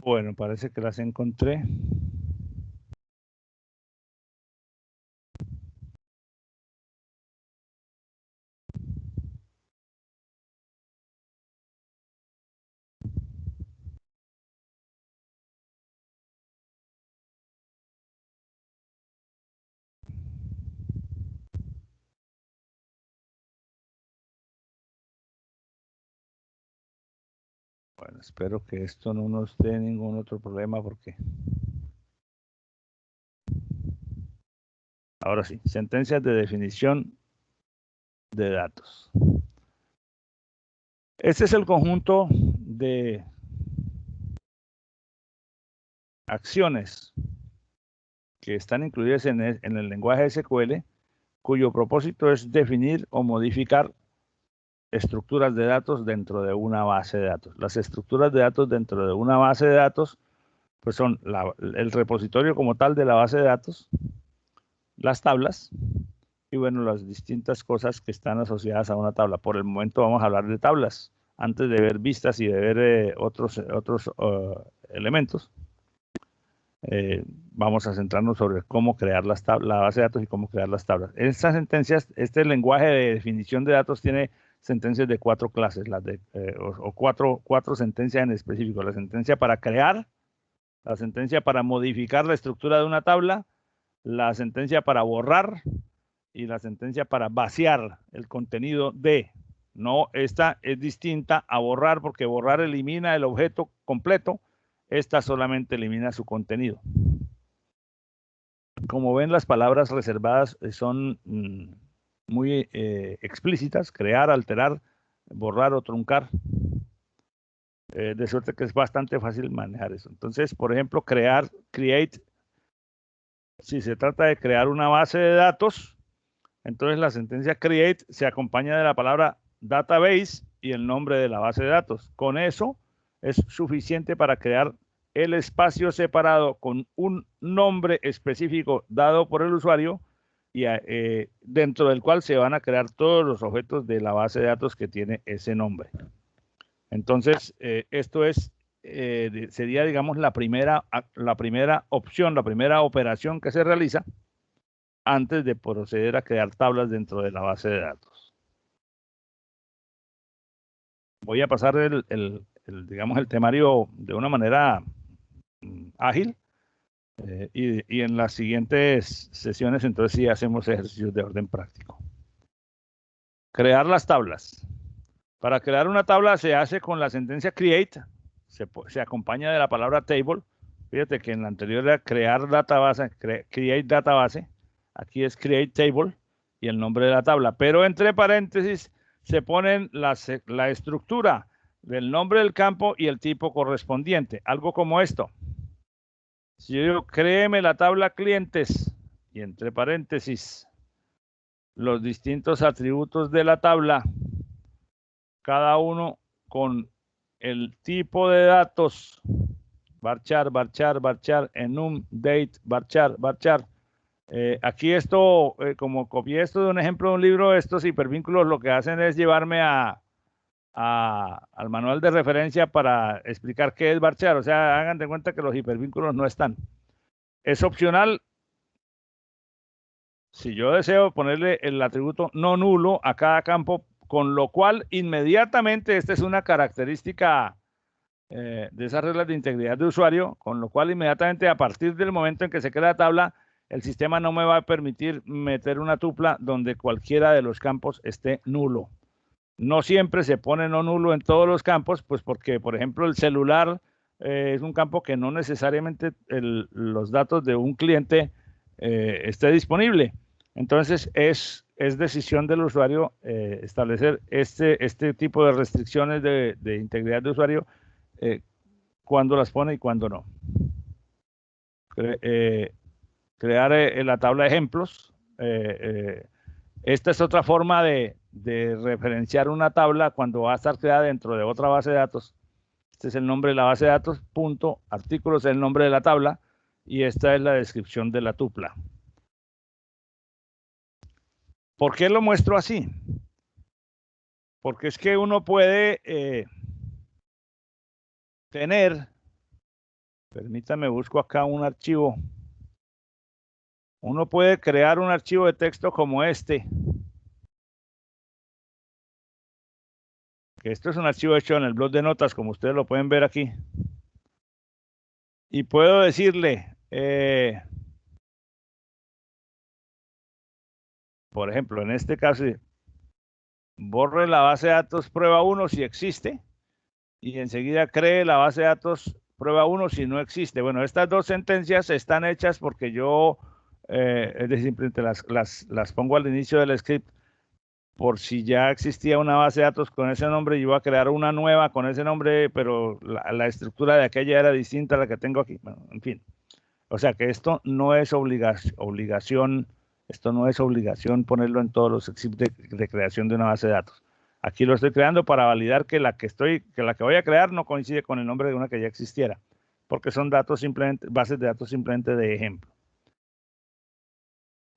Bueno, parece que las encontré. Bueno, espero que esto no nos dé ningún otro problema porque... Ahora sí, sentencias de definición de datos. Este es el conjunto de acciones que están incluidas en el lenguaje SQL, cuyo propósito es definir o modificar estructuras de datos dentro de una base de datos. Las estructuras de datos dentro de una base de datos pues son el repositorio como tal de la base de datos, las tablas y bueno, las distintas cosas que están asociadas a una tabla. Por el momento vamos a hablar de tablas antes de ver vistas y de ver otros elementos. Vamos a centrarnos sobre cómo crear la base de datos y cómo crear las tablas. Estas sentencias, este lenguaje de definición de datos tiene sentencias de 4 clases, cuatro sentencias en específico. La sentencia para crear, la sentencia para modificar la estructura de una tabla, la sentencia para borrar y la sentencia para vaciar el contenido de. No, esta es distinta a borrar porque borrar elimina el objeto completo. Esta solamente elimina su contenido. Como ven, las palabras reservadas son muy explícitas: crear, alterar, borrar o truncar. De suerte que es bastante fácil manejar eso. Entonces, por ejemplo, create, si se trata de crear una base de datos, entonces la sentencia create se acompaña de la palabra database y el nombre de la base de datos. Con eso es suficiente para crear el espacio separado con un nombre específico dado por el usuario y dentro del cual se van a crear todos los objetos de la base de datos que tiene ese nombre. Entonces, esto sería, digamos, la primera opción, la primera operación que se realiza antes de proceder a crear tablas dentro de la base de datos. Voy a pasar digamos, el temario de una manera ágil y en las siguientes sesiones entonces sí hacemos ejercicios de orden práctico. Crear las tablas. Para crear una tabla se hace con la sentencia create, se acompaña de la palabra table. Fíjate que en la anterior era crear database, create database. Aquí es create table y el nombre de la tabla. Pero entre paréntesis se ponen la estructura del nombre del campo y el tipo correspondiente. Algo como esto. Si yo digo, créeme la tabla clientes y entre paréntesis los distintos atributos de la tabla, cada uno con el tipo de datos, varchar, varchar, varchar, enum, date, varchar, varchar. Aquí esto, como copié esto de un ejemplo de un libro, estos hipervínculos lo que hacen es llevarme al manual de referencia para explicar qué es varchar. O sea, hagan de cuenta que los hipervínculos no están. Es opcional. Si yo deseo ponerle el atributo no nulo a cada campo, con lo cual inmediatamente, esta es una característica de esas reglas de integridad de usuario, con lo cual inmediatamente a partir del momento en que se crea la tabla, el sistema no me va a permitir meter una tupla donde cualquiera de los campos esté nulo. No siempre se pone no nulo en todos los campos, pues porque, por ejemplo, el celular es un campo que no necesariamente los datos de un cliente esté disponible. Entonces, es decisión del usuario establecer este tipo de restricciones de integridad de usuario, cuándo las pone y cuándo no. Crear la tabla de ejemplos. Esta es otra forma de referenciar una tabla cuando va a estar creada dentro de otra base de datos. Este es el nombre de la base de datos, punto, artículos es el nombre de la tabla y esta es la descripción de la tupla. ¿Por qué lo muestro así? Porque es que uno puede tener Permítame, busco acá un archivo. Uno puede crear un archivo de texto como este. Que esto es un archivo hecho en el blog de notas, como ustedes lo pueden ver aquí. Y puedo decirle, por ejemplo, en este caso, borre la base de datos prueba 1 si existe, y enseguida cree la base de datos prueba 1 si no existe. Bueno, estas dos sentencias están hechas porque yo, es decir, simplemente las pongo al inicio del script, por si ya existía una base de datos con ese nombre, yo iba a crear una nueva con ese nombre, pero la estructura de aquella era distinta a la que tengo aquí. Bueno, en fin. O sea que esto no es obligación, esto no es obligación ponerlo en todos los scripts de creación de una base de datos. Aquí lo estoy creando para validar que la que voy a crear no coincide con el nombre de una que ya existiera, porque son datos simplemente, bases de datos simplemente de ejemplo.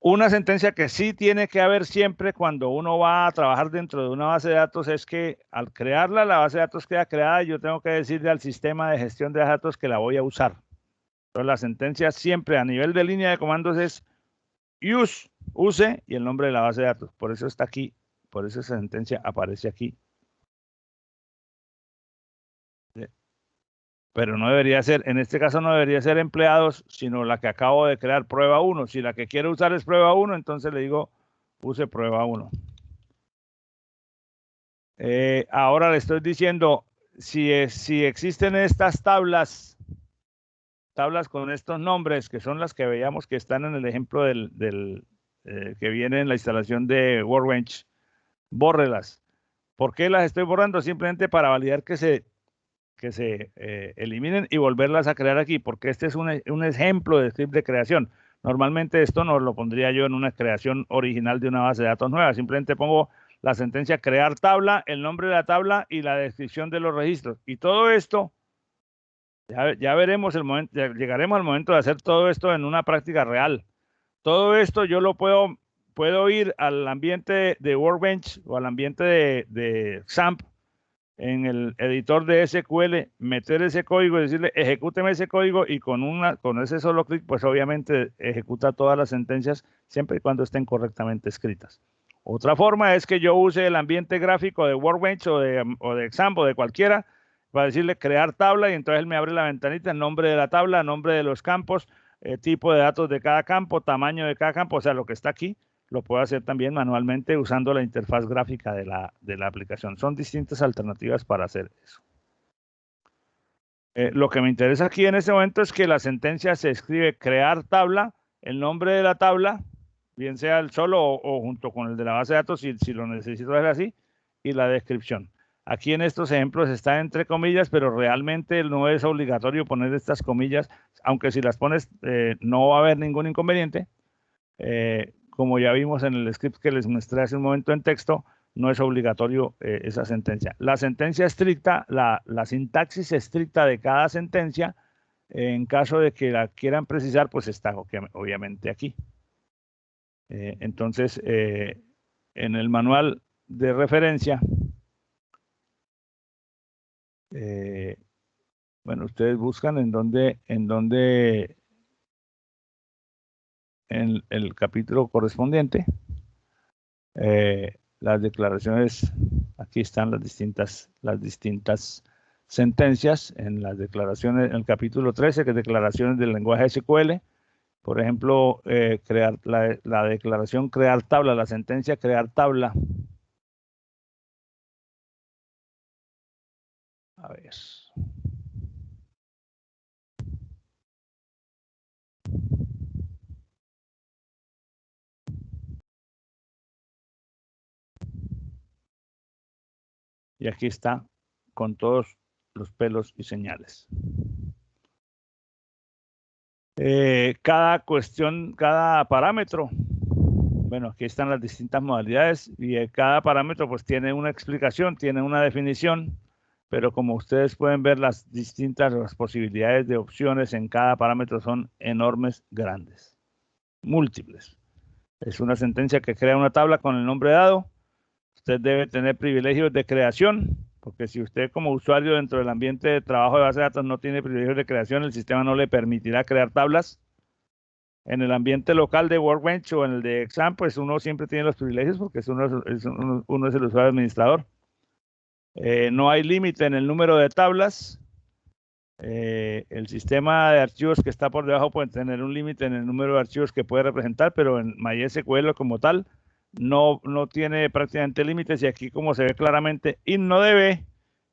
Una sentencia que sí tiene que haber siempre cuando uno va a trabajar dentro de una base de datos es que al crearla, la base de datos queda creada y yo tengo que decirle al sistema de gestión de datos que la voy a usar. Entonces, la sentencia siempre a nivel de línea de comandos es use y el nombre de la base de datos. Por eso está aquí, por eso esa sentencia aparece aquí. Pero no debería ser, en este caso no debería ser empleados, sino la que acabo de crear, prueba 1. Si la que quiero usar es prueba 1, entonces le digo use prueba 1. Ahora le estoy diciendo, si existen estas tablas con estos nombres, que son las que veíamos que están en el ejemplo que viene en la instalación de Workbench, bórrelas. ¿Por qué las estoy borrando? Simplemente para validar que se eliminen y volverlas a crear aquí, porque este es un ejemplo de script de creación. Normalmente esto no lo pondría yo en una creación original de una base de datos nueva. Simplemente pongo la sentencia crear tabla, el nombre de la tabla y la descripción de los registros. Y todo esto, ya veremos el momento, llegaremos al momento de hacer todo esto en una práctica real. Todo esto yo lo puedo ir al ambiente de Workbench o al ambiente de XAMPP en el editor de SQL, meter ese código y decirle ejecúteme ese código y con ese solo clic, pues obviamente ejecuta todas las sentencias siempre y cuando estén correctamente escritas. Otra forma es que yo use el ambiente gráfico de Workbench o de XAMPP o de cualquiera para decirle crear tabla y entonces él me abre la ventanita, el nombre de la tabla, nombre de los campos, tipo de datos de cada campo, tamaño de cada campo, o sea, lo que está aquí, lo puedo hacer también manualmente usando la interfaz gráfica de la aplicación. Son distintas alternativas para hacer eso. Lo que me interesa aquí en este momento es que la sentencia se escribe crear tabla, el nombre de la tabla, bien sea el solo o junto con el de la base de datos, si lo necesito hacer así, y la descripción. Aquí en estos ejemplos está entre comillas, pero realmente no es obligatorio poner estas comillas, aunque si las pones no va a haber ningún inconveniente. Como ya vimos en el script que les mostré hace un momento en texto, no es obligatorio esa sentencia. La sentencia estricta, la sintaxis estricta de cada sentencia, en caso de que la quieran precisar, pues está obviamente aquí. Entonces, en el manual de referencia, bueno, ustedes buscan en el capítulo correspondiente, las declaraciones, aquí están las distintas sentencias en las declaraciones, en el capítulo 13, que es declaraciones del lenguaje SQL. Por ejemplo, crear la declaración crear tabla, la sentencia crear tabla. A ver. Y aquí está con todos los pelos y señales. Cada cuestión, cada parámetro, bueno, aquí están las distintas modalidades y cada parámetro pues tiene una explicación, tiene una definición, pero como ustedes pueden ver, las posibilidades de opciones en cada parámetro son enormes, grandes, múltiples. Es una sentencia que crea una tabla con el nombre dado. Usted debe tener privilegios de creación porque si usted como usuario dentro del ambiente de trabajo de base de datos no tiene privilegios de creación, el sistema no le permitirá crear tablas. En el ambiente local de Workbench o en el de Exam, pues uno siempre tiene los privilegios porque uno es el usuario administrador. No hay límite en el número de tablas. El sistema de archivos que está por debajo puede tener un límite en el número de archivos que puede representar, pero en MySQL como tal no tiene prácticamente límites, y aquí, como se ve claramente, InnoDB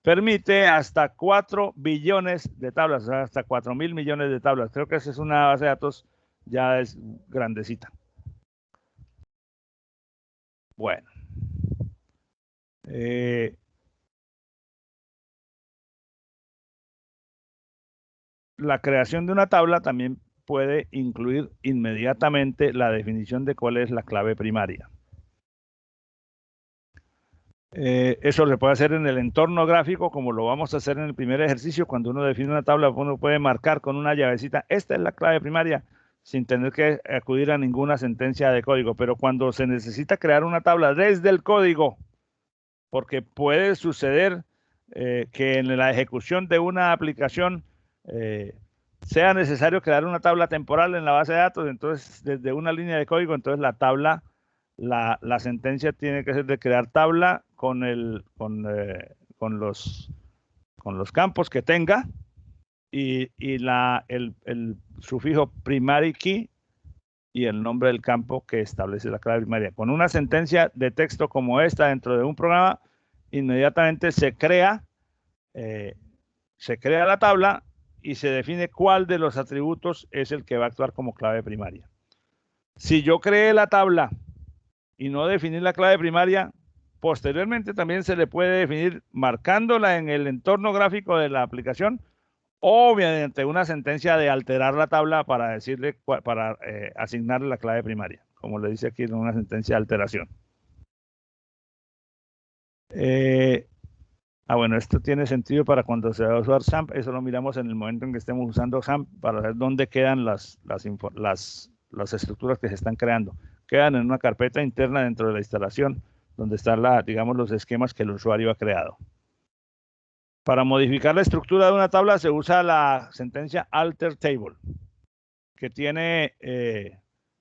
permite hasta 4 billones de tablas, o sea, hasta 4.000 millones de tablas. Creo que esa es una base de datos ya es grandecita. Bueno. La creación de una tabla también puede incluir inmediatamente la definición de cuál es la clave primaria. Eso se puede hacer en el entorno gráfico, como lo vamos a hacer en el primer ejercicio. Cuando uno define una tabla, uno puede marcar con una llavecita, esta es la clave primaria, sin tener que acudir a ninguna sentencia de código. Pero cuando se necesita crear una tabla desde el código, porque puede suceder que en la ejecución de una aplicación sea necesario crear una tabla temporal en la base de datos, entonces desde una línea de código, entonces la tabla, la sentencia tiene que ser de crear tabla con los campos que tenga y el sufijo primary key y el nombre del campo que establece la clave primaria. Con una sentencia de texto como esta dentro de un programa, inmediatamente se crea la tabla y se define cuál de los atributos es el que va a actuar como clave primaria. Si yo creé la tabla y no definí la clave primaria, posteriormente también se le puede definir marcándola en el entorno gráfico de la aplicación o mediante una sentencia de alterar la tabla para decirle, para asignarle la clave primaria, como le dice aquí en una sentencia de alteración. Bueno, esto tiene sentido para cuando se va a usar SAMP. Eso lo miramos en el momento en que estemos usando SAMP para ver dónde quedan las estructuras que se están creando. Quedan en una carpeta interna dentro de la instalación, donde están digamos, los esquemas que el usuario ha creado. Para modificar la estructura de una tabla se usa la sentencia alter table, que tiene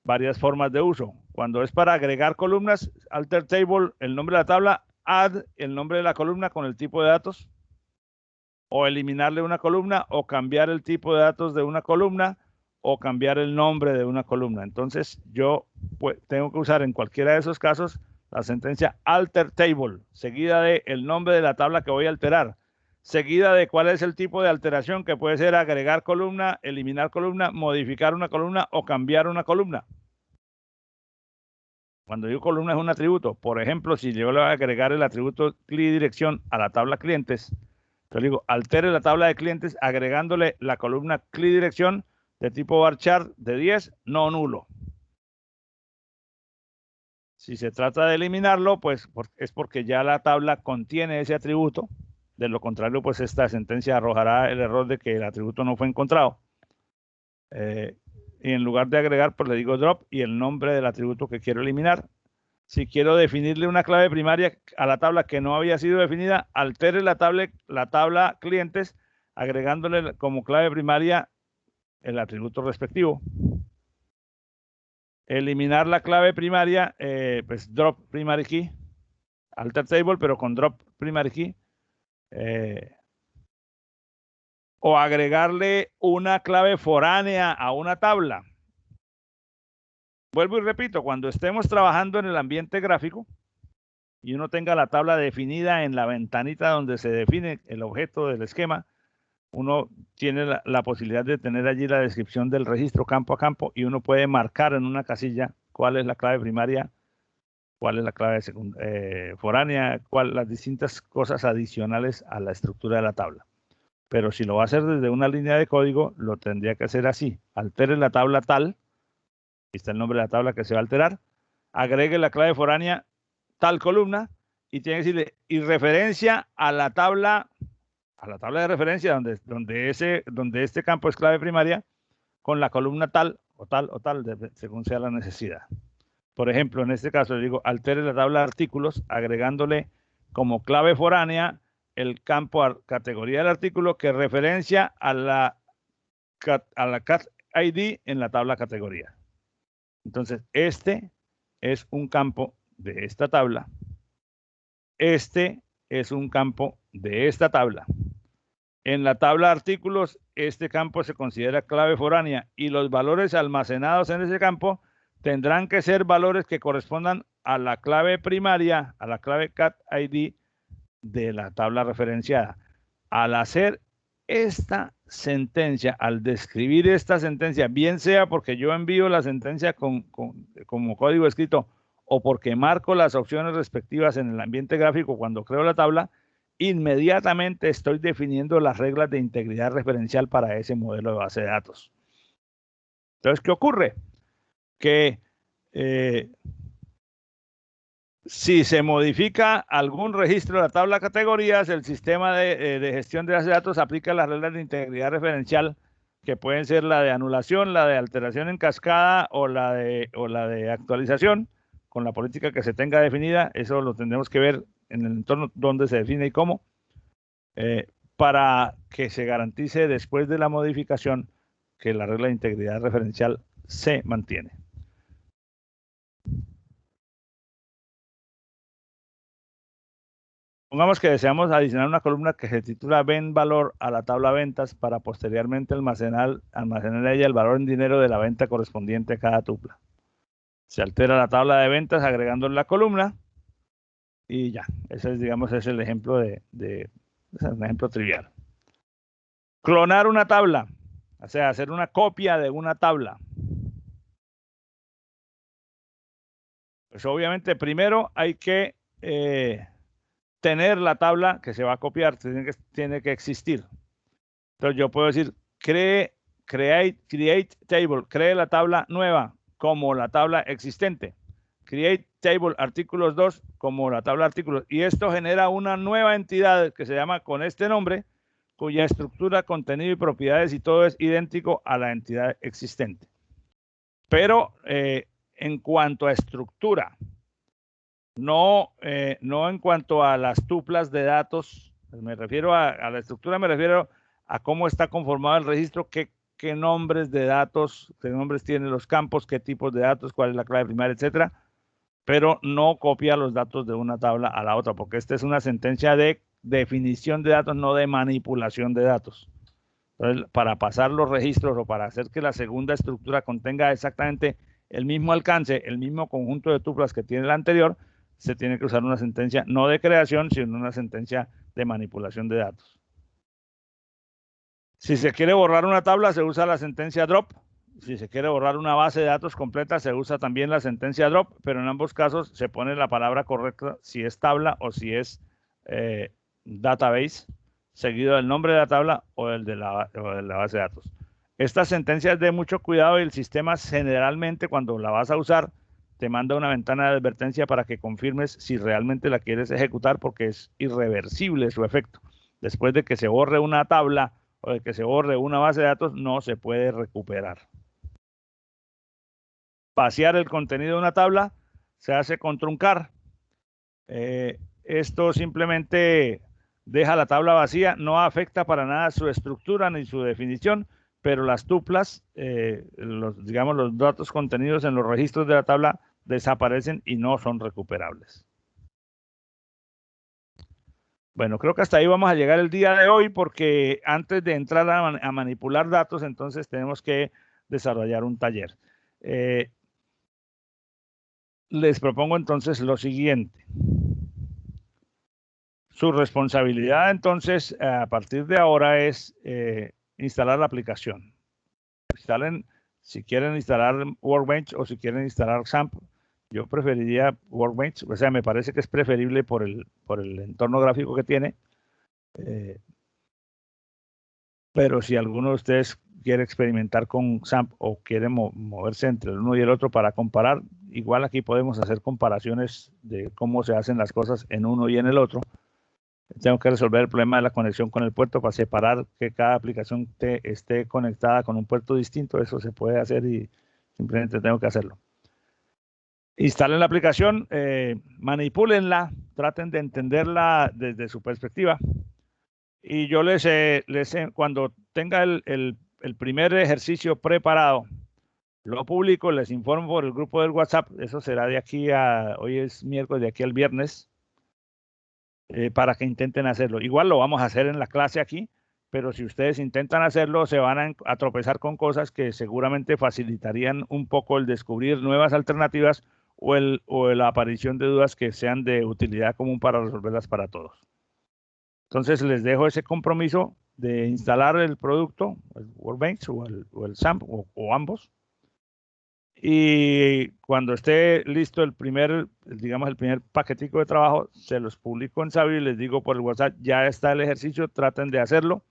varias formas de uso. Cuando es para agregar columnas, alter table, el nombre de la tabla, add el nombre de la columna con el tipo de datos, o eliminarle una columna, o cambiar el tipo de datos de una columna, o cambiar el nombre de una columna. Entonces yo tengo que usar en cualquiera de esos casos la sentencia alter table, seguida de el nombre de la tabla que voy a alterar, seguida de cuál es el tipo de alteración, que puede ser agregar columna, eliminar columna, modificar una columna o cambiar una columna. Cuando digo columna es un atributo. Por ejemplo, si yo le voy a agregar el atributo CLI-dirección a la tabla clientes, yo digo, altere la tabla de clientes agregándole la columna CLI-dirección de tipo varchar de 10, no nulo. Si se trata de eliminarlo, pues es porque ya la tabla contiene ese atributo. De lo contrario, pues esta sentencia arrojará el error de que el atributo no fue encontrado. Y en lugar de agregar, pues le digo drop y el nombre del atributo que quiero eliminar. Si quiero definirle una clave primaria a la tabla que no había sido definida, altere la tabla clientes agregándole como clave primaria el atributo respectivo. Eliminar la clave primaria, pues drop primary key, alter table, pero con drop primary key. O agregarle una clave foránea a una tabla. Vuelvo y repito, cuando estemos trabajando en el ambiente gráfico y uno tenga la tabla definida en la ventanita donde se define el objeto del esquema, uno tiene la posibilidad de tener allí la descripción del registro campo a campo y uno puede marcar en una casilla cuál es la clave primaria, cuál es la clave foránea, las distintas cosas adicionales a la estructura de la tabla. Pero si lo va a hacer desde una línea de código, lo tendría que hacer así. Altere la tabla tal, aquí está el nombre de la tabla que se va a alterar, agregue la clave foránea tal columna y tiene que decirle, y referencia a la tabla de referencia donde este campo es clave primaria, con la columna tal o tal o tal, según sea la necesidad. Por ejemplo, en este caso le digo, altere la tabla de artículos agregándole como clave foránea el campo categoría del artículo que referencia a la cat ID en la tabla categoría. Entonces, este es un campo de esta tabla. Este es un campo de esta tabla. En la tabla de artículos, este campo se considera clave foránea y los valores almacenados en ese campo tendrán que ser valores que correspondan a la clave primaria, a la clave cat ID de la tabla referenciada. Al hacer esta sentencia, al describir esta sentencia, bien sea porque yo envío la sentencia como código escrito o porque marco las opciones respectivas en el ambiente gráfico cuando creo la tabla, inmediatamente estoy definiendo las reglas de integridad referencial para ese modelo de base de datos. Entonces, ¿qué ocurre? Que si se modifica algún registro de la tabla de categorías, el sistema de gestión de base de datos aplica las reglas de integridad referencial, que pueden ser la de anulación, la de alteración en cascada o la de actualización, con la política que se tenga definida. Eso lo tendremos que ver en el entorno donde se define y cómo, para que se garantice después de la modificación que la regla de integridad referencial se mantiene. Pongamos que deseamos adicionar una columna que se titula Ven valor a la tabla ventas para posteriormente almacenar en ella el valor en dinero de la venta correspondiente a cada tupla. Se altera la tabla de ventas agregando la columna y ya. Ese es, digamos, es el ejemplo es un ejemplo trivial. Clonar una tabla, o sea, hacer una copia de una tabla. Pues obviamente primero hay que tener la tabla que se va a copiar, tiene que existir. Entonces yo puedo decir create table, cree la tabla nueva como la tabla existente. Create table artículos 2 como la tabla de artículos. Y esto genera una nueva entidad que se llama con este nombre, cuya estructura, contenido y propiedades y todo es idéntico a la entidad existente. Pero en cuanto a estructura, no en cuanto a las tuplas de datos, me refiero a la estructura, me refiero a cómo está conformado el registro, qué nombres de datos, qué nombres tienen los campos, qué tipos de datos, cuál es la clave primaria, etcétera, pero no copia los datos de una tabla a la otra, porque esta es una sentencia de definición de datos, no de manipulación de datos. Entonces, para pasar los registros o para hacer que la segunda estructura contenga exactamente el mismo alcance, el mismo conjunto de tuplas que tiene la anterior, se tiene que usar una sentencia no de creación, sino una sentencia de manipulación de datos. Si se quiere borrar una tabla, se usa la sentencia drop. Si se quiere borrar una base de datos completa, se usa también la sentencia drop, pero en ambos casos se pone la palabra correcta si es tabla o si es database, seguido del nombre de la tabla o el de la base de datos. Esta sentencia es de mucho cuidado y el sistema generalmente cuando la vas a usar te manda una ventana de advertencia para que confirmes si realmente la quieres ejecutar porque es irreversible su efecto. Después de que se borre una tabla o de que se borre una base de datos, no se puede recuperar. Vaciar el contenido de una tabla se hace con truncar. Esto simplemente deja la tabla vacía, no afecta para nada su estructura ni su definición, pero las tuplas, digamos, los datos contenidos en los registros de la tabla desaparecen y no son recuperables. Bueno, creo que hasta ahí vamos a llegar el día de hoy porque antes de entrar a manipular datos, entonces tenemos que desarrollar un taller. Les propongo entonces lo siguiente. Su responsabilidad entonces a partir de ahora es instalar la aplicación. Instalen, si quieren instalar Workbench o si quieren instalar XAMPP, yo preferiría Workbench, o sea, me parece que es preferible por el entorno gráfico que tiene. Pero si alguno de ustedes quiere experimentar con XAMPP o quiere moverse entre el uno y el otro para comparar, igual aquí podemos hacer comparaciones de cómo se hacen las cosas en uno y en el otro. Tengo que resolver el problema de la conexión con el puerto para separar que cada aplicación esté conectada con un puerto distinto. Eso se puede hacer y simplemente tengo que hacerlo. Instalen la aplicación, manipúlenla, traten de entenderla desde su perspectiva. Y yo cuando tenga el primer ejercicio preparado, lo publico, les informo por el grupo del WhatsApp. Eso será de aquí hoy es miércoles, de aquí al viernes, para que intenten hacerlo. Igual lo vamos a hacer en la clase aquí, pero si ustedes intentan hacerlo, se van a tropezar con cosas que seguramente facilitarían un poco el descubrir nuevas alternativas o la aparición de dudas que sean de utilidad común para resolverlas para todos. Entonces les dejo ese compromiso de instalar el producto, el Workbench o el SAMP o ambos. Y cuando esté listo el primer paquetico de trabajo, se los publico en Sabio y les digo por el WhatsApp, ya está el ejercicio, traten de hacerlo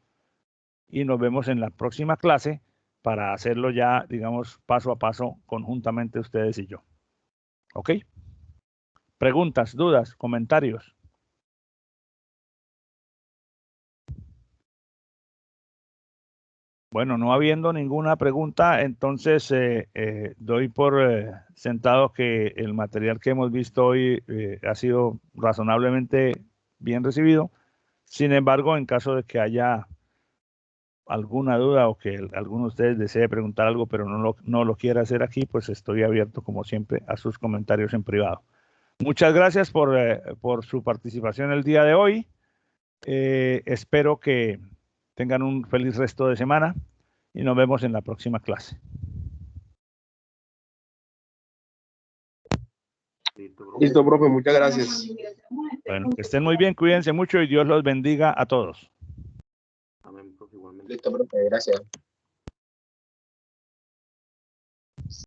y nos vemos en la próxima clase para hacerlo ya, digamos, paso a paso conjuntamente ustedes y yo. ¿Ok? Preguntas, dudas, comentarios. Bueno, no habiendo ninguna pregunta, entonces doy por sentado que el material que hemos visto hoy ha sido razonablemente bien recibido. Sin embargo, en caso de que haya alguna duda o que alguno de ustedes desee preguntar algo, pero no lo quiera hacer aquí, pues estoy abierto, como siempre, a sus comentarios en privado. Muchas gracias por su participación el día de hoy. Espero que tengan un feliz resto de semana y nos vemos en la próxima clase. Listo, profe, muchas gracias. Bueno, que estén muy bien, cuídense mucho y Dios los bendiga a todos. Listo, profe, gracias.